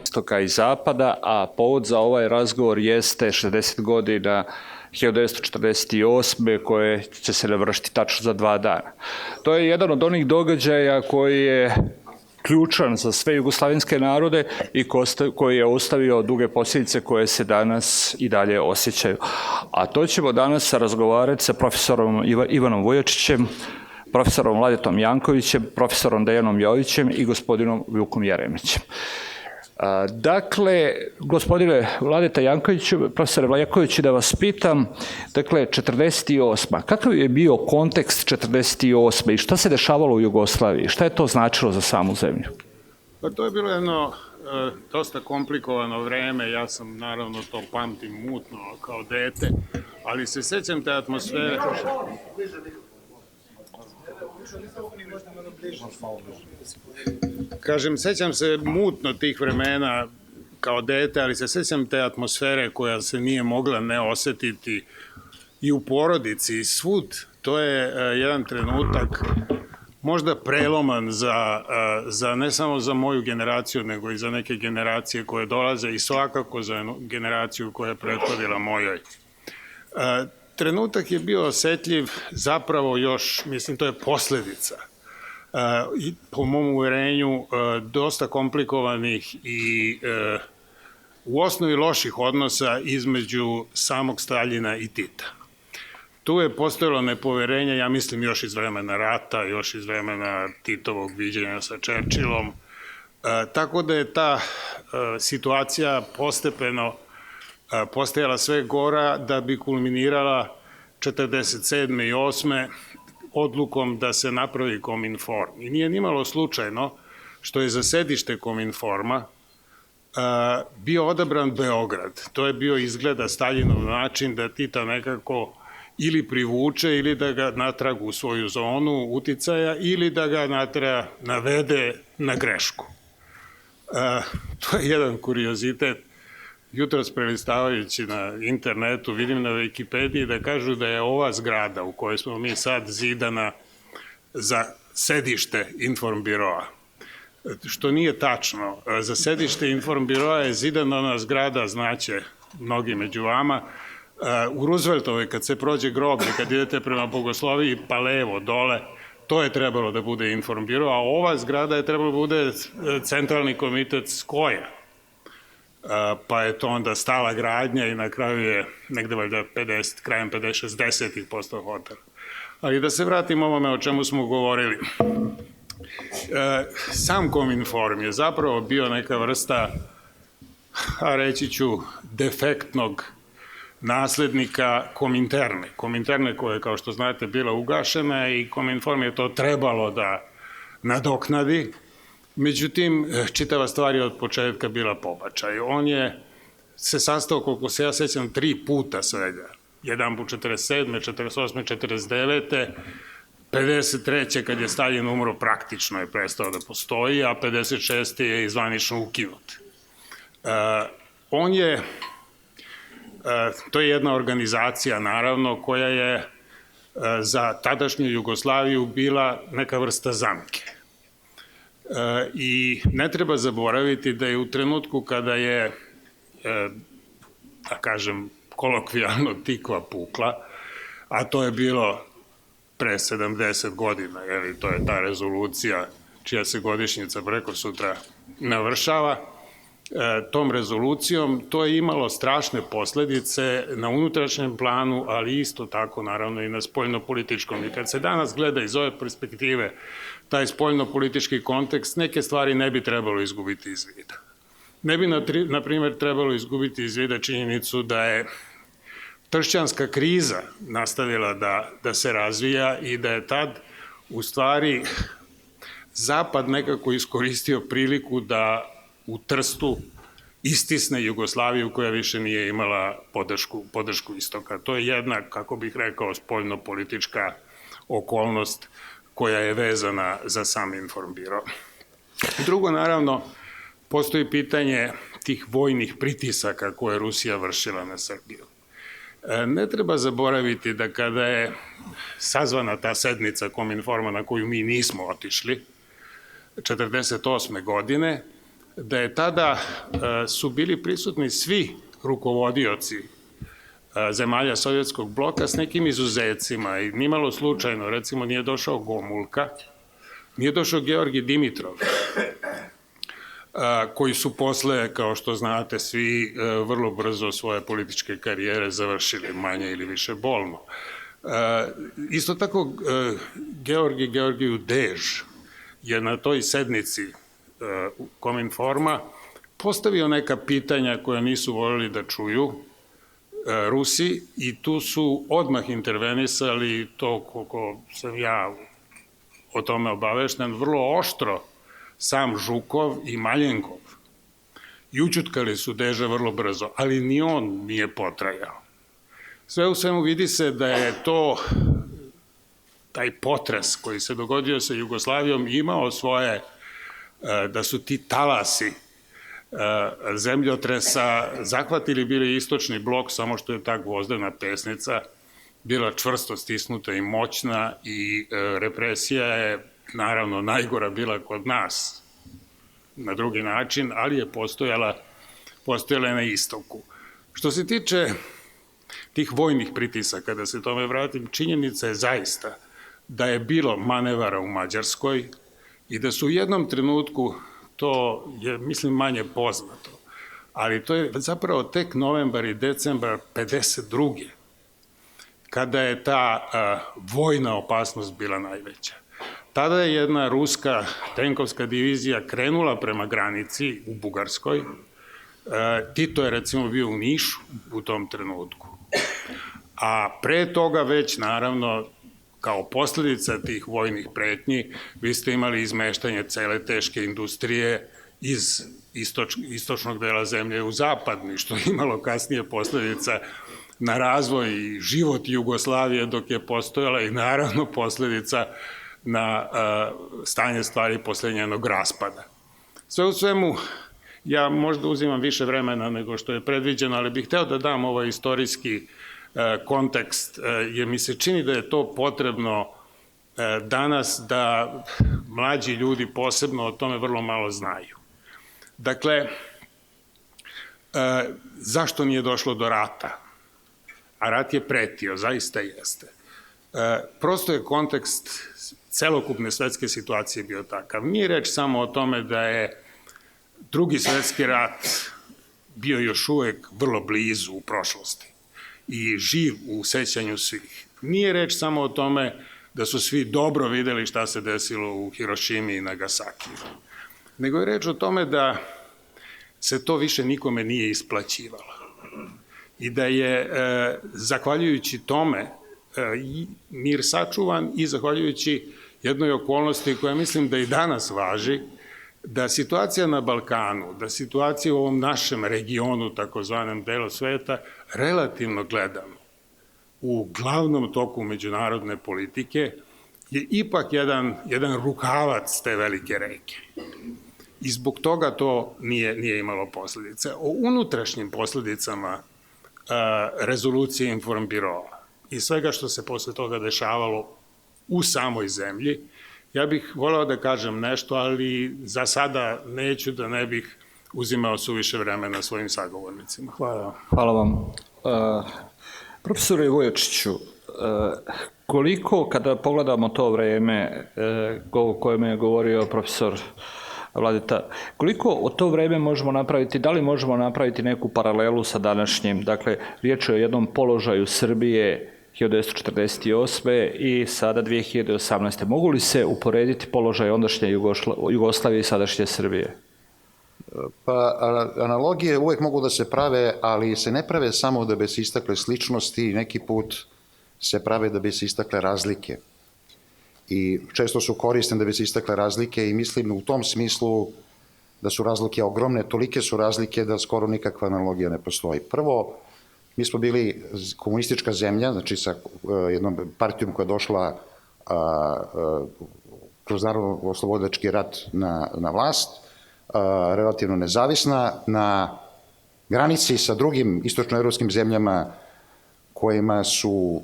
istoka i zapada, a povod za ovaj razgovor jeste 60 godina 1948. koje će se navršiti tačno za 2 dana. To je jedan od onih događaja koji je ključan za sve jugoslavenske narode i koji je ostavio duge posljedice koje se danas i dalje osjećaju. A to ćemo danas razgovarati sa profesorom Ivanom Vujačićem, profesorom Vladetom Jankovićem, profesorom Dejanom Jovićem i gospodinom Vukom Jeremićem. Dakle, gospodine Vladeta Jankoviću, profesore Vlajakoviću, da vas pitam, dakle, 48. Kakav je bio kontekst 48. i šta se dešavalo u Jugoslaviji? Šta je to značilo za samu zemlju? Pa to je bilo jedno dosta komplikovano vreme, ja sam naravno to pamtim mutno kao dete, ali se sećam te atmosfere. Kažem, sećam se mutno tih vremena kao dete, ali se sećam te atmosfere koja se nije mogla ne osetiti i u porodici i svud. To je jedan trenutak možda preloman za ne samo za moju generaciju, nego i za neke generacije koje dolaze i svakako za generaciju koja je prethodila mojoj. Trenutak je bio osetljiv zapravo još, mislim, to je posledica. Po mom uverenju, dosta komplikovanih i u osnovi loših odnosa između samog Staljina i Tita. Tu je postojalo nepoverenje, ja mislim, još iz vremena rata, još iz vremena Titovog viđenja sa Churchillom, tako da je ta situacija postepeno postajala sve gora da bi kulminirala 47. i 8. odlukom da se napravi Kominform. I nije nimalo slučajno što je za sedište Kominforma bio odabran Beograd. To je bio izgleda Staljinov način da Tita nekako ili privuče ili da ga natrag u svoju zonu uticaja ili da ga navede na grešku. To je jedan kuriozitet. Jutros prelistavajući na internetu vidim na Wikipediji da kažu da je ova zgrada u kojoj smo mi sad zidana za sedište Informbiroa. Što nije tačno. Za sedište Informbiroa je zidana ona zgrada, znaće mnogi među vama, u Rooseveltovoj kad se prođe groblje, kad idete prema Bogosloviji pa levo, dole, to je trebalo da bude Informbiro, a ova zgrada je trebalo da bude centralni komitet SKOJ-a. Pa je to onda stala gradnja i na kraju je negde valjda krajem 50-60-ih postao hotel. Ali da se vratim ovome o čemu smo govorili. Sam Kominform je zapravo bio neka vrsta, reći ću, defektnog naslednika Kominterne. Kominterne koja je, kao što znate, bila ugašena i Kominform je to trebalo da nadoknadi. Međutim, čitava stvar je od početka bila pobačaj. On je se sastao, koliko se ja sećam, 3 puta svega. Jedan put 47. 48. 49. 53. kad je Staljin umro, praktično je prestao da postoji, a 56. je zvanično ukinut. To je jedna organizacija, naravno, koja je za tadašnju Jugoslaviju bila neka vrsta zamke. I ne treba zaboraviti da je u trenutku kada je, da kažem, kolokvijalno tikva pukla, a to je bilo pre 70 godina, to je ta rezolucija čija se godišnjica preko sutra navršava, tom rezolucijom, to je imalo strašne posledice na unutrašnjem planu, ali isto tako naravno i na spoljnopolitičkom. I kad se danas gleda iz ove perspektive taj spoljnopolitički kontekst, neke stvari ne bi trebalo izgubiti iz vida. Ne bi, na primjer, trebalo izgubiti iz vida činjenicu da je tršćanska kriza nastavila da se razvija i da je tad u stvari Zapad nekako iskoristio priliku da u Trstu istisne Jugoslaviju koja više nije imala podršku istoka. To je jedna, kako bih rekao, spoljnopolitička okolnost koja je vezana za sam Informbiro. Drugo, naravno, postoji pitanje tih vojnih pritisaka koje je Rusija vršila na Srbiju. Ne treba zaboraviti da kada je sazvana ta sednica Kominforma na koju mi nismo otišli, 1948. godine, da je tada su bili prisutni svi rukovodioci zemalja Sovjetskog bloka s nekim izuzecima i nimalo slučajno, recimo nije došao Gomulka, nije došao Georgi Dimitrov, koji su posle, kao što znate, svi vrlo brzo svoje političke karijere završili, manje ili više bolno. Isto tako, Georgiju Dež je na toj sednici Kominforma postavio neka pitanja koja nisu voljeli da čuju Rusi i tu su odmah intervenisali, to koliko sam ja o tome obavešten, vrlo oštro sam Žukov i Maljenkov. I ućutkali su Deža vrlo brzo, ali ni on nije potrajao. Sve u svemu vidi se da je to, taj potres koji se dogodio sa Jugoslavijom imao svoje, da su ti talasi zemljotresa zahvatili bili istočni blok, samo što je ta gvozdena pesnica bila čvrsto stisnuta i moćna i represija je naravno najgora bila kod nas na drugi način, ali je postojala na istoku. Što se tiče tih vojnih pritisaka, da se tome vratim, činjenica je zaista da je bilo manevara u Mađarskoj i da su u jednom trenutku, to je, mislim, manje poznato, ali to je zapravo tek novembar i decembar 52. kada je ta vojna opasnost bila najveća. Tada je jedna ruska tenkovska divizija krenula prema granici u Bugarskoj. Tito je recimo bio u Nišu u tom trenutku. A pre toga već, naravno, kao posledica tih vojnih pretnji, vi ste imali izmeštanje cele teške industrije iz istočnog dela zemlje u zapadni, što je imalo kasnije posledica na razvoj i život Jugoslavije dok je postojala i naravno posledica na stanje stvari posle njenog raspada. Sve u svemu, ja možda uzimam više vremena nego što je predviđeno, ali bih hteo da dam ovaj istorijski kontekst, jer mi se čini da je to potrebno danas da mlađi ljudi posebno o tome vrlo malo znaju. Dakle, zašto nije došlo do rata? A rat je pretio, zaista jeste. Prosto je kontekst celokupne svetske situacije bio takav. Nije reč samo o tome da je Drugi svetski rat bio još uvek vrlo blizu u prošlosti i živ u sećanju svih. Nije reč samo o tome da su svi dobro videli šta se desilo u Hirošimi i Nagasakiju, nego je reč o tome da se to više nikome nije isplaćivalo i da je, zahvaljujući tome, mir sačuvan i zahvaljujući jednoj okolnosti koja mislim da i danas važi, da situacija na Balkanu, da situacija u ovom našem regionu, takozvanem delu sveta, relativno gledano, u glavnom toku međunarodne politike, je ipak jedan rukavac te velike reke. I zbog toga to nije imalo posledice. O unutrašnjim posledicama rezolucije Informbiroa i svega što se posle toga dešavalo u samoj zemlji, ja bih voleo da kažem nešto, ali za sada neću da ne bih uzimao suviše vremena svojim sagovornicima. Hvala vam. Hvala vam. Profesore Vujačiću, koliko, kada pogledamo to vreme o kojem je govorio profesor Vladeta, koliko od to vreme možemo napraviti, da li možemo napraviti neku paralelu sa današnjim? Dakle, riječ je o jednom položaju Srbije 1948. i sada 2018. Mogu li se uporediti položaj ondašnje Jugoslavije i sadašnje Srbije? Pa, analogije uvek mogu da se prave, ali se ne prave samo da bi se istakle sličnosti, neki put se prave da bi se istakle razlike. I često su korisne da bi se istakle razlike i mislim u tom smislu da su razlike ogromne, tolike su razlike da skoro nikakva analogija ne postoji. Prvo, mi smo bili komunistička zemlja, znači sa jednom partijom koja je došla kroz narodno-oslobodilački rat na vlast, relativno nezavisna, na granici sa drugim istočnoevropskim zemljama kojima su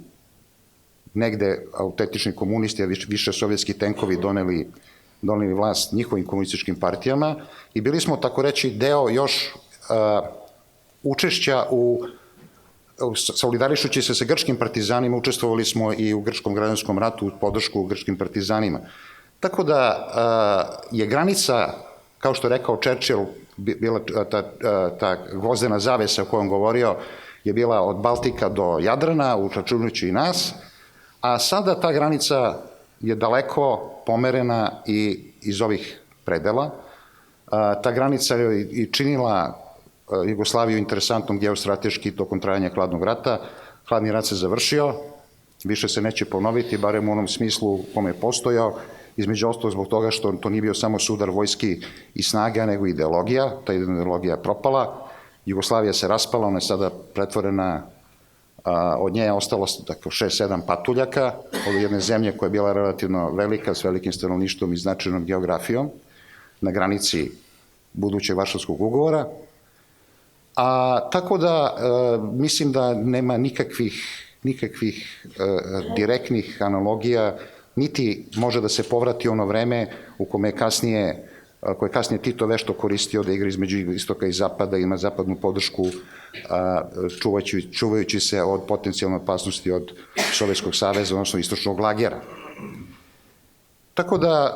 negde autentični komunisti, a više sovjetski tenkovi doneli vlast njihovim komunističkim partijama i bili smo, tako reći, deo još učešća solidarišući se sa grčkim partizanima, učestvovali smo i u grčkom građanskom ratu u podršku grčkim partizanima. Tako da je granica, kao što je rekao Churchill, bila ta gvozdena zavesa o kojoj on govorio, je bila od Baltika do Jadrana, računajući i nas, a sada ta granica je daleko pomerena i iz ovih predela. Ta granica je i činila Jugoslaviju interesantnom geostrateški tokom trajanja Hladnog rata. Hladni rat se završio, više se neće ponoviti, barem u onom smislu u kome je postojao, između ostalog zbog toga što to nije bio samo sudar vojski i snaga, nego ideologija. Ta ideologija je propala. Jugoslavija se raspala, ona je sada pretvorena, od nje je ostalo 6-7 patuljaka, od jedne zemlje koja je bila relativno velika, s velikim stanovništvom i značajnom geografijom, na granici budućeg Varšavskog ugovora. Tako da mislim da nema nikakvih direktnih analogija, niti može da se povrati ono vreme u koje je kasnije Tito vešto koristio da igra između istoka i zapada, ima zapadnu podršku, čuvajući se od potencijalne opasnosti od Sovjetskog saveza, odnosno istočnog lagera. Tako da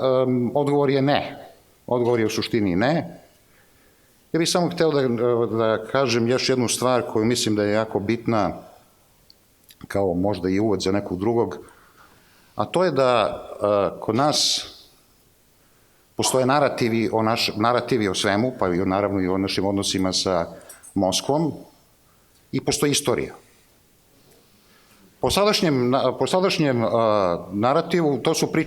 odgovor je ne. Odgovor je u suštini ne. Ja bih samo hteo da kažem još jednu stvar koju mislim da je jako bitna, kao možda i uvod za nekog drugog, a to je da kod nas postoje narativi o svemu, pa naravno i o našim odnosima sa Moskvom, i postoji istorija. Po sadašnjem narativu,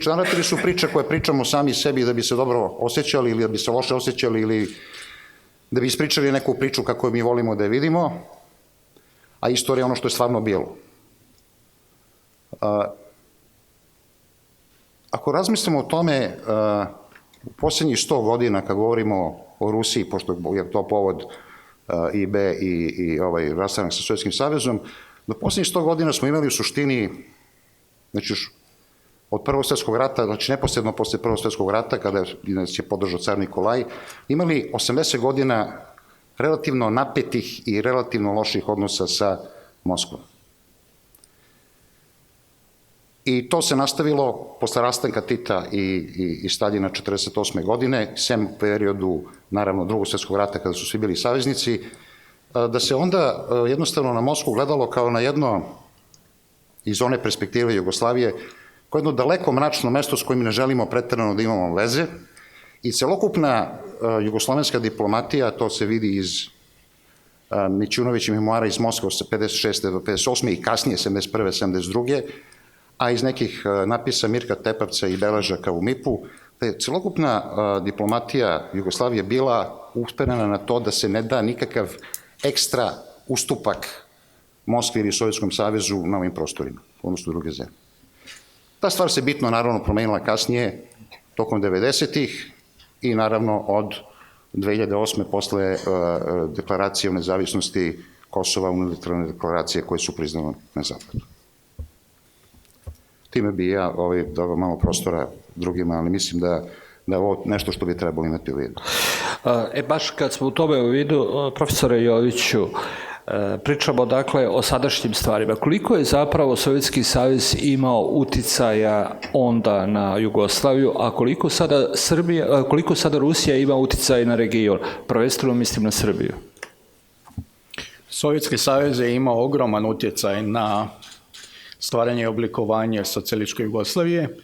narativi su priče koje pričamo sami sebi da bi se dobro osjećali ili da bi se loše osjećali ili da bi ispričali neku priču kako mi volimo da je vidimo, a istorija je ono što je stvarno bilo. Ako razmislimo o tome, u posljednjih 100 godina, kad govorimo o Rusiji, pošto je to povod IB i rastanak sa Sovjetskim savezom, do posljednjih 100 godina smo imali u suštini, znači od Prvog svjetskog rata, znači neposredno posle Prvog svjetskog rata, kada nas je podržao car Nikolaj, imali 80 godina relativno napetih i relativno loših odnosa sa Moskvom. I to se nastavilo posle rastanka Tita i Staljina 1948. godine, sem periodu, naravno, Drugog svjetskog rata, kada su svi bili saveznici, da se onda jednostavno na Moskvu gledalo kao na jedno, iz one perspektive Jugoslavije, kao jedno daleko mračno mesto s kojim ne želimo preterano da imamo veze, i celokupna jugoslovenska diplomatija, to se vidi iz Mićunovića memoara iz Moskva 56. do 58. i kasnije 71. 72. a iz nekih napisa Mirka Tepavca i beležaka u MIP-u, da je celokupna diplomatija Jugoslavije bila usperena na to da se ne da nikakav ekstra ustupak Moskvi ili Sovjetskom savezu na ovim prostorima, odnosno druge zemlje. Ta stvar se bitno, naravno, promenila kasnije, tokom 90-ih i naravno od 2008. posle deklaracije o nezavisnosti Kosova, unilateralne deklaracije koje su priznane na zapadu. Time bi ja dao malo prostora drugima, ali mislim da je ovo nešto što bi trebalo imati u vidu. Baš kad smo u tome u vidu, profesore Joviću, pričamo dakle o sadašnjim stvarima. Koliko je zapravo Sovjetski savez imao uticaja onda na Jugoslaviju, a koliko sada Rusija ima uticaj na region? Prvenstveno mislim na Srbiju. Sovjetski savez je imao ogroman utjecaj na stvaranje i oblikovanje socijalističke Jugoslavije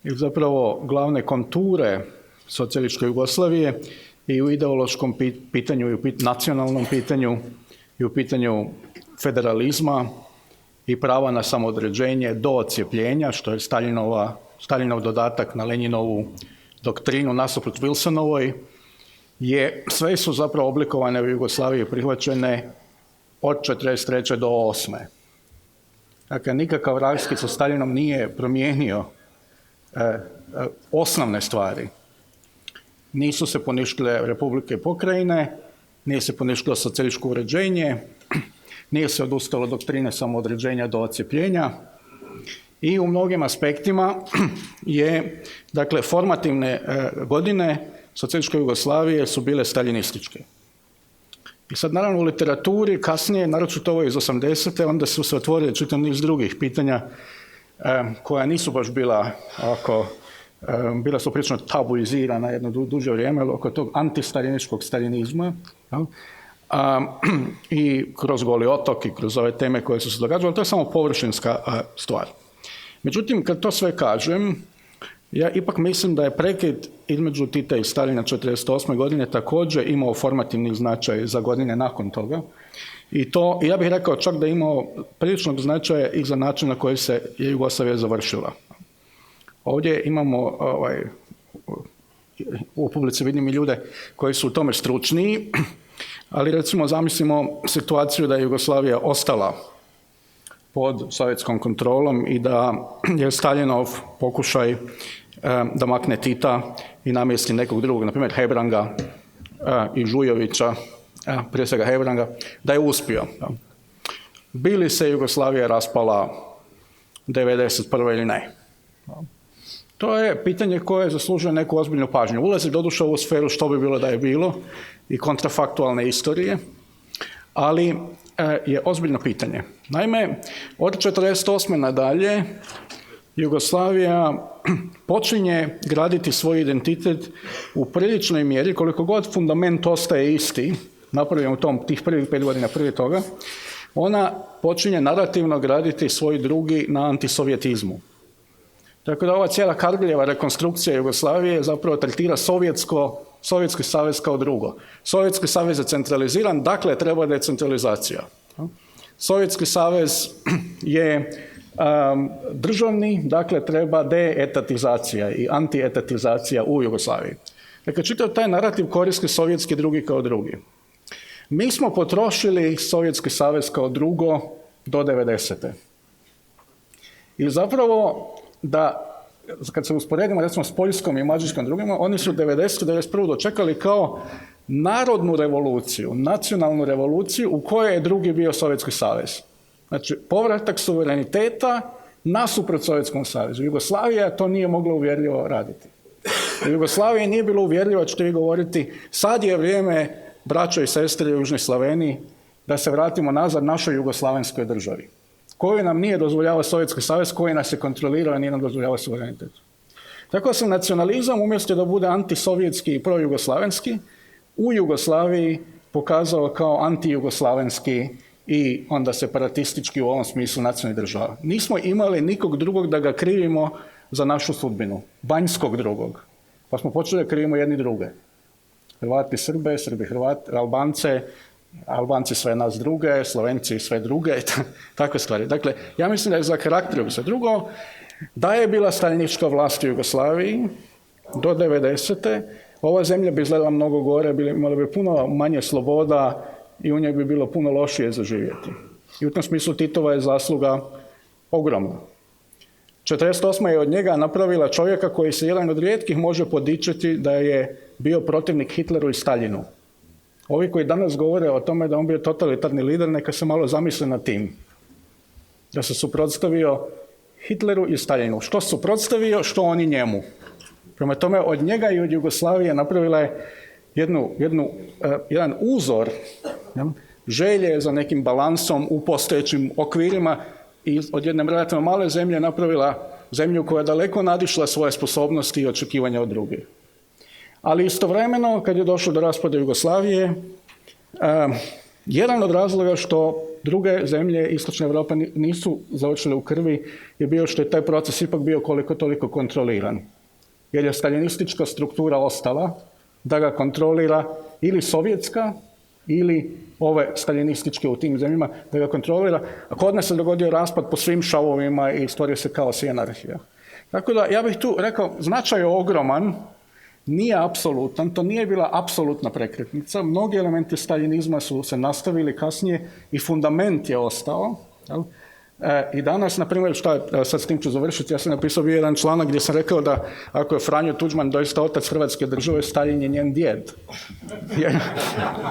i zapravo glavne konture socijalističke Jugoslavije i u ideološkom pitanju i u nacionalnom pitanju i u pitanju federalizma i prava na samoodređenje do odcijepljenja, što je Staljinov dodatak na Lenjinovu doktrinu nasuprot Wilsonovoj, sve su zapravo oblikovane u Jugoslaviji prihvaćene od 1943. do 1948. Dakle, nikakav raskid sa Staljinom nije promijenio osnovne stvari. Nisu se poništile republike i pokrajine, nije se poništilo socijalističko uređenje, nije se odustalo doktrine samoodređenja do odcijepljenja i u mnogim aspektima je, dakle, formativne godine socijalističke Jugoslavije su bile staljinističke. I sad, naravno, u literaturi kasnije, naročito ovo iz 80. onda su se otvorili čitav niz drugih pitanja koja nisu baš bila bila su prilično tabuizirana jedno duže vrijeme oko tog antistaljinističkog staljinizma, i kroz Goli otok i kroz ove teme koje su se događale, to je samo površinska stvar. Međutim, kad to sve kažem, ja ipak mislim da je prekid između Tita i Staljina 1948. godine također imao formativni značaj za godine nakon toga. I to, ja bih rekao čak da je imao priličnog značaja i za način na koji se Jugoslavija završila. Ovdje imamo u publici vidim i ljude koji su u tome stručniji, ali recimo zamislimo situaciju da je Jugoslavija ostala pod sovjetskom kontrolom i da je Staljinov pokušaj da makne Tita i namjesti nekog drugog, na primjer Hebranga i Žujovića, prije svega Hebranga, da je uspio. Bi li se Jugoslavija raspala 1991. ili ne? To je pitanje koje zaslužuje neku ozbiljnu pažnju. Ulazi doduše u ovu sferu što bi bilo da je bilo i kontrafaktualne istorije, ali je ozbiljno pitanje. Naime, od 1948. nadalje Jugoslavija počinje graditi svoj identitet u priličnoj mjeri, koliko god fundament ostaje isti, napravljen u tih prvih 5 godina prije toga, ona počinje narativno graditi svoj drugi na antisovjetizmu. Tako da ova cijela Kardeljeva rekonstrukcija Jugoslavije zapravo tretira Sovjetski savez kao drugo. Sovjetski savez je centraliziran, dakle treba decentralizacija. Sovjetski savez je državni, dakle treba deetatizacija i antietatizacija u Jugoslaviji. Dakle, čitav taj narativ koristi sovjetski drugi kao drugi. Mi smo potrošili Sovjetski savez kao drugo do 90. I zapravo da, kad se usporedimo recimo s Poljskom i Mađarskom drugima, oni su 90. 91. dočekali kao narodnu revoluciju, nacionalnu revoluciju u kojoj je drugi bio Sovjetski savez. Znači, povratak suvereniteta nasuprot Sovjetskom savezu. Jugoslavija to nije mogla uvjerljivo raditi. U Jugoslaviji nije bilo uvjerljivo, ćete vi govoriti, sad je vrijeme, braćo i sestre u Južnoj Sloveniji, da se vratimo nazad našoj jugoslavenskoj državi, koju nam nije dozvoljavao Sovjetski savez, koji nas je kontrolirao i nije nam dozvoljavao suverenitet. Tako se nacionalizam, umjesto da bude antisovjetski i projugoslavenski, u Jugoslaviji pokazao kao antijugoslavenski i onda separatistički u ovom smislu nacionalnih država. Nismo imali nikog drugog da ga krivimo za našu sudbinu, vanjskog drugog. Pa smo počeli da krivimo jedni druge. Hrvati Srbe, Srbi Hrvati, Albance, Albanci sve nas druge, Slovenci sve druge, takve stvari. Dakle, ja mislim da je za karakter sve drugo, da je bila staljinistička vlast u Jugoslaviji do 90. Ova zemlja bi izgledala mnogo gore, imala bi puno manje sloboda i u njoj bi bilo puno lošije za živjeti. I u tom smislu Titova je zasluga ogromna. 1948. je od njega napravila čovjeka koji se jedan od rijetkih može podičiti da je bio protivnik Hitleru i Staljinu. Ovi koji danas govore o tome da on bio totalitarni lider, neka se malo zamisle nad tim. Da se suprotstavio Hitleru i Staljinu. Što suprotstavio, što oni njemu. Prema tome, od njega i od Jugoslavije napravila je jedan uzor želje za nekim balansom u postojećim okvirima i od jedne relativno male zemlje napravila zemlju koja je daleko nadišla svoje sposobnosti i očekivanja od drugih. Ali istovremeno, kad je došlo do raspada Jugoslavije, jedan od razloga što druge zemlje Istočne Europe nisu završile u krvi je bio što je taj proces ipak bio koliko toliko kontroliran. Jer je staljinistička struktura ostala da ga kontrolira ili sovjetska ili ove staljinističke u tim zemljama, da ga kontrolira. A kod nas se dogodio raspad po svim šavovima i stvorio se kaos i anarhija. Tako da ja bih tu rekao, značaj je ogroman, nije apsolutan, to nije bila apsolutna prekretnica. Mnogi elementi staljinizma su se nastavili kasnije i fundament je ostao. I danas, na primjer, sad s tim ću završiti, ja sam napisao bio jedan članak gdje sam rekao da ako je Franjo Tuđman doista otac Hrvatske države, Staljin je njen djed.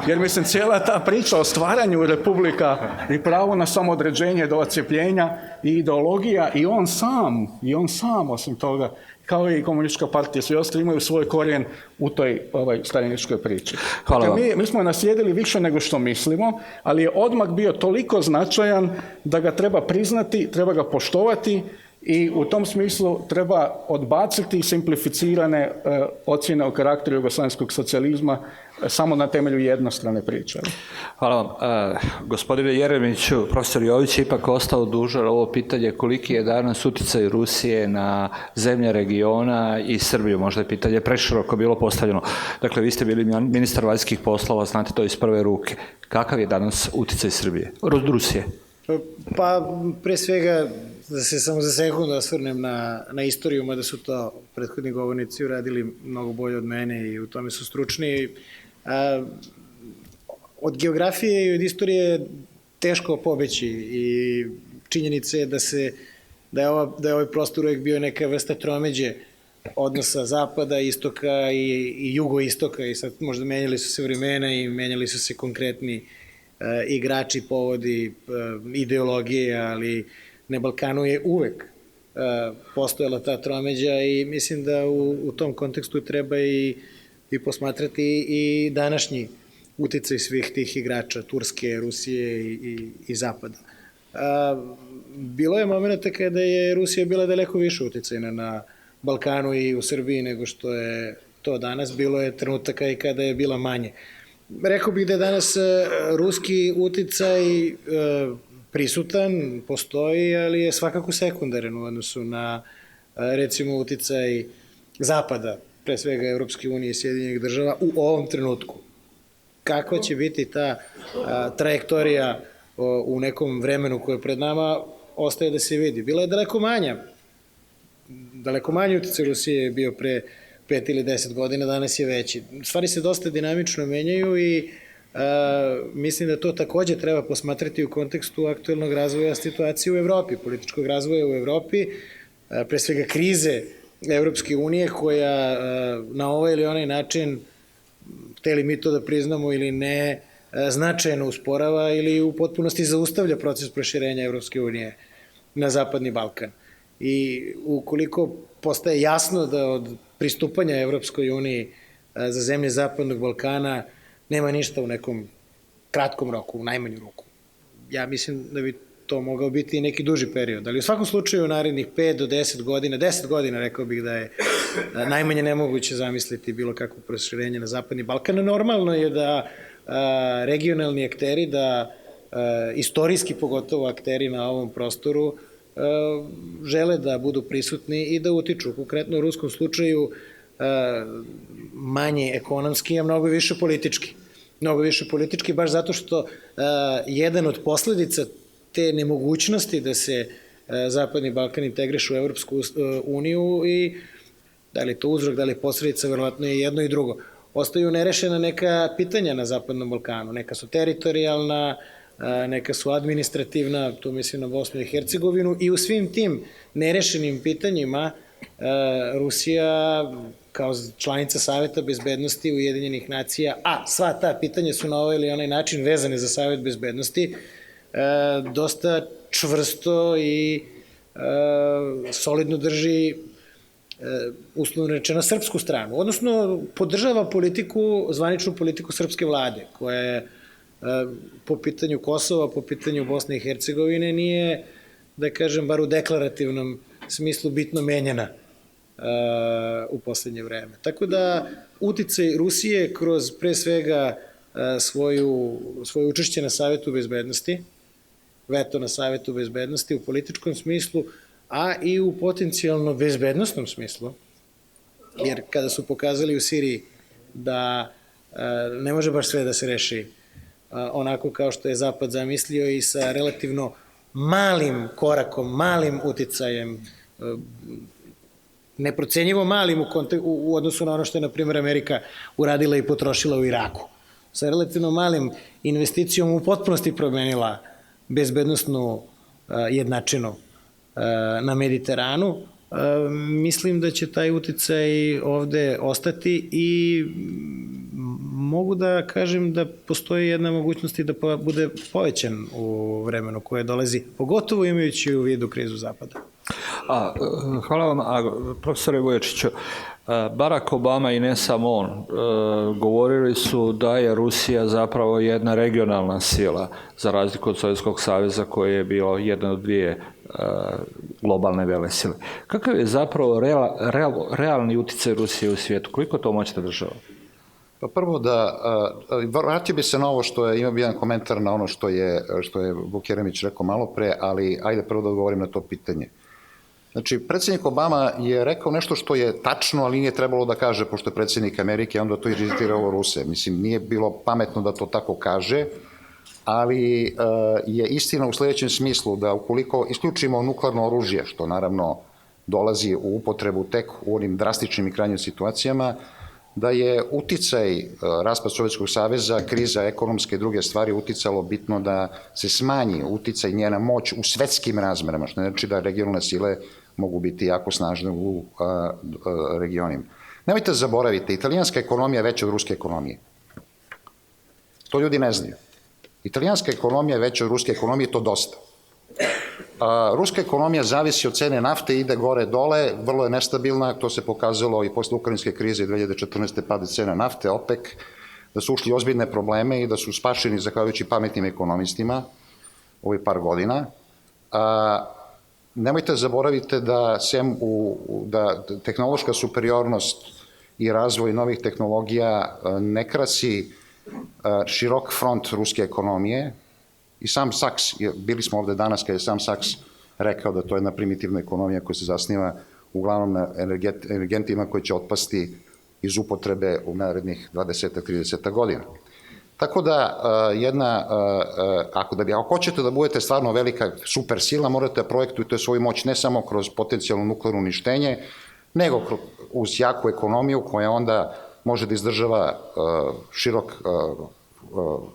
Jer mislim, cijela ta priča o stvaranju republika i pravo na samoodređenje do odcjepljenja i ideologija i on sam osim toga, kao i komunistička partija, svi ostali imaju svoj korijen u toj staljinističkoj priči. Hvala vam. Mi smo naslijedili više nego što mislimo, ali je odmak bio toliko značajan da ga treba priznati, treba ga poštovati i u tom smislu treba odbaciti simplificirane ocjene o karakteru jugoslavenskog socijalizma samo na temelju jednostrane priče. Hvala vam. Gospodine Jeremiću, profesor Jović je ipak ostao dužan ovo pitanje koliki je danas utjecaj Rusije na zemlje regiona i Srbiju. Možda je pitanje preširoko bilo postavljeno. Dakle, vi ste bili ministar vanjskih poslova, znate to iz prve ruke. Kakav je danas utjecaj Srbije? Rusije? Pa, pre svega, da se samo za sekundu osvrnem na istoriju, mada su to prethodni govornici uradili mnogo bolje od mene i u tome su stručni. Od geografije i od istorije teško pobeći i činjenica je da je ovaj prostor uvek bio neka vrsta tromeđe odnosa zapada, istoka i jugoistoka i sad možda menjali su se vremena i menjali su se konkretni igrači, povodi, ideologije, ali na Balkanu je uvek postojala ta tromeđa i mislim da u tom kontekstu treba i posmatrati i današnji uticaj svih tih igrača, Turske, Rusije i Zapada. Bilo je momenta kada je Rusija bila daleko više uticajna na Balkanu i u Srbiji nego što je to danas. Bilo je trenutaka i kada je bila manje. Rekao bih da je danas ruski uticaj prisutan, postoji, ali je svakako sekundaran u odnosu na, recimo, uticaj Zapada, pre svega Evropske unije i Sjedinjenih država, u ovom trenutku. Kakva će biti ta trajektorija u nekom vremenu koje je pred nama, ostaje da se vidi. Bila je daleko manji uticaj Rusije je bio pre 5 ili 10 godina, danas je veći. Stvari se dosta dinamično menjaju i mislim da to takođe treba posmatrati u kontekstu aktuelnog razvoja situacije u Evropi, političkog razvoja u Evropi, pre svega krize Evropske unije koja na ovaj ili onaj način, hteli mi to da priznamo ili ne, značajno usporava ili u potpunosti zaustavlja proces proširenja Evropske unije na Zapadni Balkan. I ukoliko postaje jasno da od pristupanja Evropskoj uniji za zemlje Zapadnog Balkana nema ništa u nekom kratkom roku, u najmanju ruku. Ja mislim da bi to mogao biti i neki duži period, ali u svakom slučaju u narednih 5 do 10 godina, 10 godina rekao bih da je najmanje nemoguće zamisliti bilo kakvo proširenje na Zapadni Balkan. Normalno je da regionalni akteri, da istorijski pogotovo akteri na ovom prostoru žele da budu prisutni i da utiču. Konkretno u ruskom slučaju manje ekonomski, a mnogo više politički. Mnogo više politički, baš zato što jedan od posledica te nemogućnosti da se Zapadni Balkan integriše u Evropsku uniju i da li je to uzrok, da li je posledica, verovatno je jedno i drugo. Ostaju nerešena neka pitanja na Zapadnom Balkanu. Neka su teritorijalna, neka su administrativna, tu mislim na Bosnu i Hercegovinu, i u svim tim nerešenim pitanjima Rusija kao članica Saveta bezbednosti Ujedinjenih nacija, a sva ta pitanja su na ovaj ili onaj način vezane za Savet bezbednosti, dosta čvrsto i solidno drži, uslovno rečeno, srpsku stranu. Odnosno, podržava zvaničnu politiku srpske vlade, koja je po pitanju Kosova, po pitanju Bosne i Hercegovine nije, da kažem, bar u deklarativnom smislu bitno menjena u poslednje vreme. Tako da uticaj Rusije kroz pre svega svoje učešće na Savetu bezbednosti, veto na Savetu bezbednosti u političkom smislu, a i u potencijalno bezbednostnom smislu, jer kada su pokazali u Siriji da ne može baš sve da se reši onako kao što je Zapad zamislio i sa relativno malim korakom, malim uticajem, neprocenjivo malim u odnosu na ono što je, na primjer, Amerika uradila i potrošila u Iraku. Sa relativno malim investicijom u potpunosti promenila bezbednostnu jednačinom na Mediteranu. Mislim da će taj uticaj ovde ostati i mogu da kažem da postoji jedna mogućnost i da bude povećan u vremenu koje dolazi, pogotovo imajući u vidu krizu Zapada. Hvala vam, profesore Vujačiću. Barack Obama i ne samo on govorili su da je Rusija zapravo jedna regionalna sila, za razliku od Sovjetskog saveza koji je bio jedan od dvije globalne velesile. Kakav je zapravo realni uticaj Rusije u svijetu? Koliko to moćna država? Pa prvo vratio bi se na ovo imam jedan komentar na ono što je Vuk Jeremić rekao malo pre, ali ajde prvo da odgovorim na to pitanje. Znači, predsjednik Obama je rekao nešto što je tačno, ali nije trebalo da kaže, pošto je predsjednik Amerike, onda to iritiralo Ruse. Mislim, nije bilo pametno da to tako kaže, ali je istina u sljedećem smislu da ukoliko isključimo nuklearno oružje, što naravno dolazi u upotrebu tek u onim drastičnim i krajnjim situacijama, da je uticaj raspad Sovjetskog saveza, kriza, ekonomske i druge stvari uticalo bitno da se smanji uticaj njena moć u svetskim razmerama, što ne znači da regionalne sile mogu biti jako snažne u regionima. Nemojte zaboraviti, italijanska ekonomija je veća od ruske ekonomije. To ljudi ne znaju. Italijanska ekonomija je veća od ruske ekonomije, to dosta. Ruska ekonomija zavisi od cene nafte, ide gore-dole, vrlo je nestabilna, to se pokazalo i posle ukrajinske krize 2014. pada cena nafte, OPEC, da su ušli ozbiljne probleme i da su spašeni zahvaljujući pametnim ekonomistima ovih par godina. Nemojte zaboravite da tehnološka superiornost i razvoj novih tehnologija ne krasi širok front ruske ekonomije. I sam Saks, bili smo ovde danas kada je sam Saks rekao da to je jedna primitivna ekonomija koja se zasniva uglavnom na energentima koji će otpasti iz upotrebe u narednih 20-30 godina. Tako da ako hoćete da budete stvarno velika super sila, morate da projektujete svoju moć ne samo kroz potencijalno nuklearno uništenje, nego uz jaku ekonomiju koja onda može da izdržava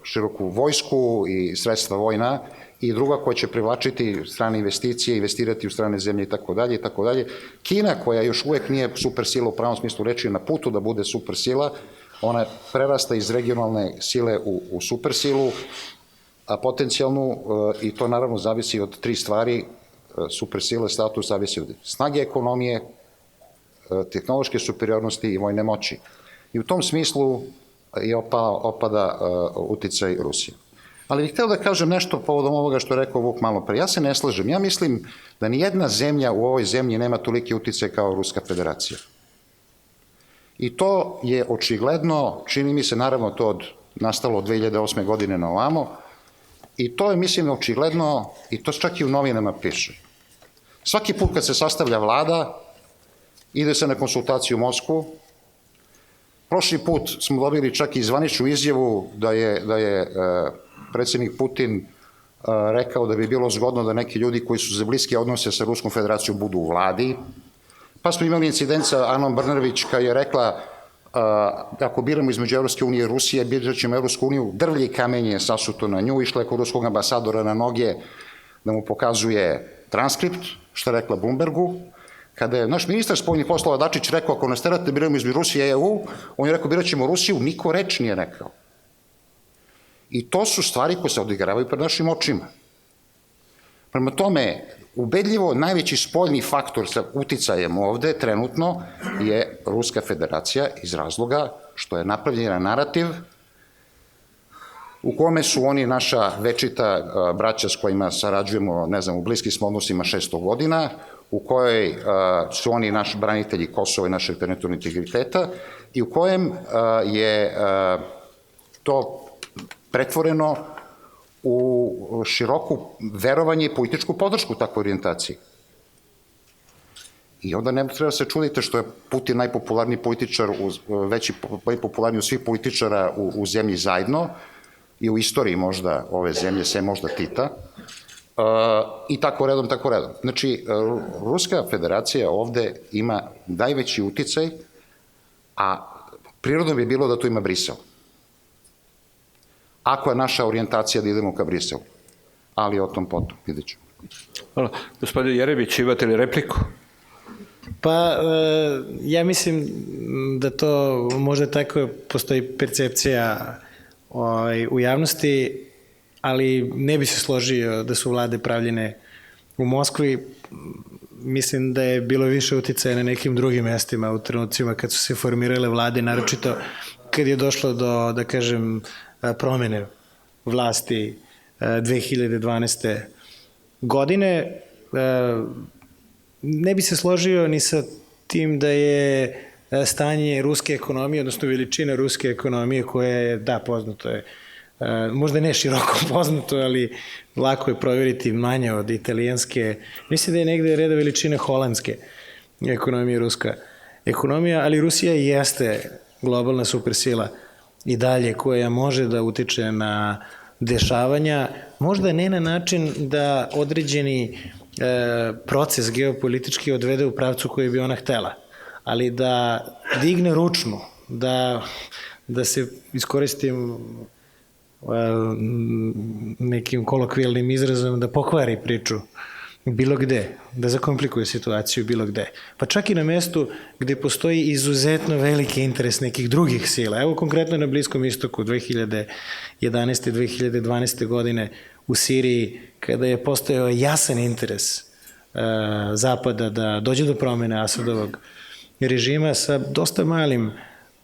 široku vojsku i sredstva vojna i druga koja će privlačiti strane investicije, investirati u strane zemlje i tako dalje i tako dalje. Kina koja još uvek nije super sila u pravom smislu reči na putu da bude super sila, ona prerasta iz regionalne sile u super silu, a potencijalnu, i to naravno zavisi od tri stvari, super sile status zavisi od snage ekonomije, tehnološke superiornosti i vojne moći. I u tom smislu je opada uticaj Rusije. Ali bih hteo da kažem nešto povodom ovoga što je rekao Vuk malo pre. Ja se ne slažem. Ja mislim da nijedna zemlja u ovoj zemlji nema toliki uticaj kao Ruska federacija. I to je očigledno, čini mi se, naravno to nastalo od 2008. godine na ovamo, i to je, mislim, očigledno, i to čak i u novinama piše. Svaki put kad se sastavlja vlada, ide se na konsultaciju u Moskvu. Prošli put smo dobili čak i zvaničnu izjavu da je predsjednik Putin rekao da bi bilo zgodno da neki ljudi koji su za bliske odnose sa Ruskom federacijom budu u vladi. Pa smo imali incident sa Anom Brnabić koja je rekla ako biramo između Evropske unije i Rusije, birat ćemo Evropsku uniju, drvlje i kamenje je sasuto na nju, išla je kod ruskog ambasadora na noge da mu pokazuje transkript, što je rekla Bloombergu. Kada je naš ministar spoljnih poslova Dačić rekao ako nas terate biramo između Rusije i EU, on je rekao birat ćemo Rusiju, niko reč nije rekao. I to su stvari koje se odigravaju pred našim očima. Prema tome, ubedljivo najveći spoljni faktor sa uticajem ovde trenutno je Ruska federacija iz razloga što je napravljen narativ u kome su oni naša večita braća s kojima sarađujemo, ne znam, u bliskim smo odnosima 600 godina, u kojoj su oni naši branitelji Kosova i našeg teritorijalnog integriteta i u kojem je to pretvoreno u široku verovanje i političku podršku takvoj orijentaciji. I onda ne treba se čudite što je Putin najpopularniji političar, najpopularniji od svih političara u zemlji zajedno i u istoriji možda ove zemlje, sve možda Tita, i tako redom, tako redom. Znači, Ruska federacija ovde ima najveći uticaj, a prirodno bi bilo da to ima Brisel. Ako je naša orijentacija da idemo ka Briselu. Ali o tom potom, vidjet ćemo. Hvala. Gospodin Jerebić, imate li repliku? Pa, ja mislim da to možda tako postoji percepcija u javnosti, ali ne bi se složio da su vlade pravljene u Moskvi. Mislim da je bilo više uticaja na nekim drugim mestima u trenucima kad su se formirale vlade, naročito kad je došlo do, da kažem, promene vlasti 2012. godine. Ne bi se složio ni sa tim da je stanje ruske ekonomije, odnosno veličina ruske ekonomije koja je, da, poznato je, možda ne široko poznato, ali lako je provjeriti, manje od italijanske. Mislim da je negde reda veličine holandske ekonomije, ruska ekonomija, ali Rusija jeste globalna supersila i dalje koja može da utiče na dešavanja, možda ne na način da određeni proces geopolitički odvede u pravcu koji bi ona htela, ali da digne ručnu, da se iskoristim nekim kolokvijalnim izrazom, da pokvari priču bilo gde, da zakomplikuje situaciju bilo gde. Pa čak i na mestu gde postoji izuzetno veliki interes nekih drugih sila. Evo konkretno na Bliskom istoku 2011. 2012. godine u Siriji, kada je postojao jasan interes Zapada da dođe do promene Asadovog režima sa dosta malim,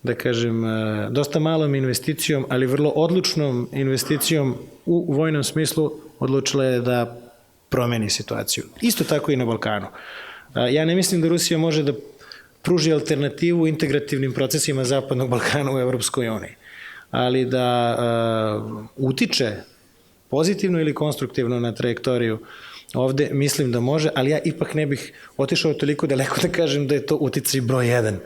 da kažem, dosta malom investicijom, ali vrlo odlučnom investicijom u vojnom smislu, odlučila je da promeni situaciju. Isto tako i na Balkanu. Ja ne mislim da Rusija može da pruži alternativu integrativnim procesima Zapadnog Balkana u Evropskoj uniji, ali da utiče pozitivno ili konstruktivno na trajektoriju ovde, mislim da može, ali ja ipak ne bih otišao toliko daleko da kažem da je to uticaj broj 1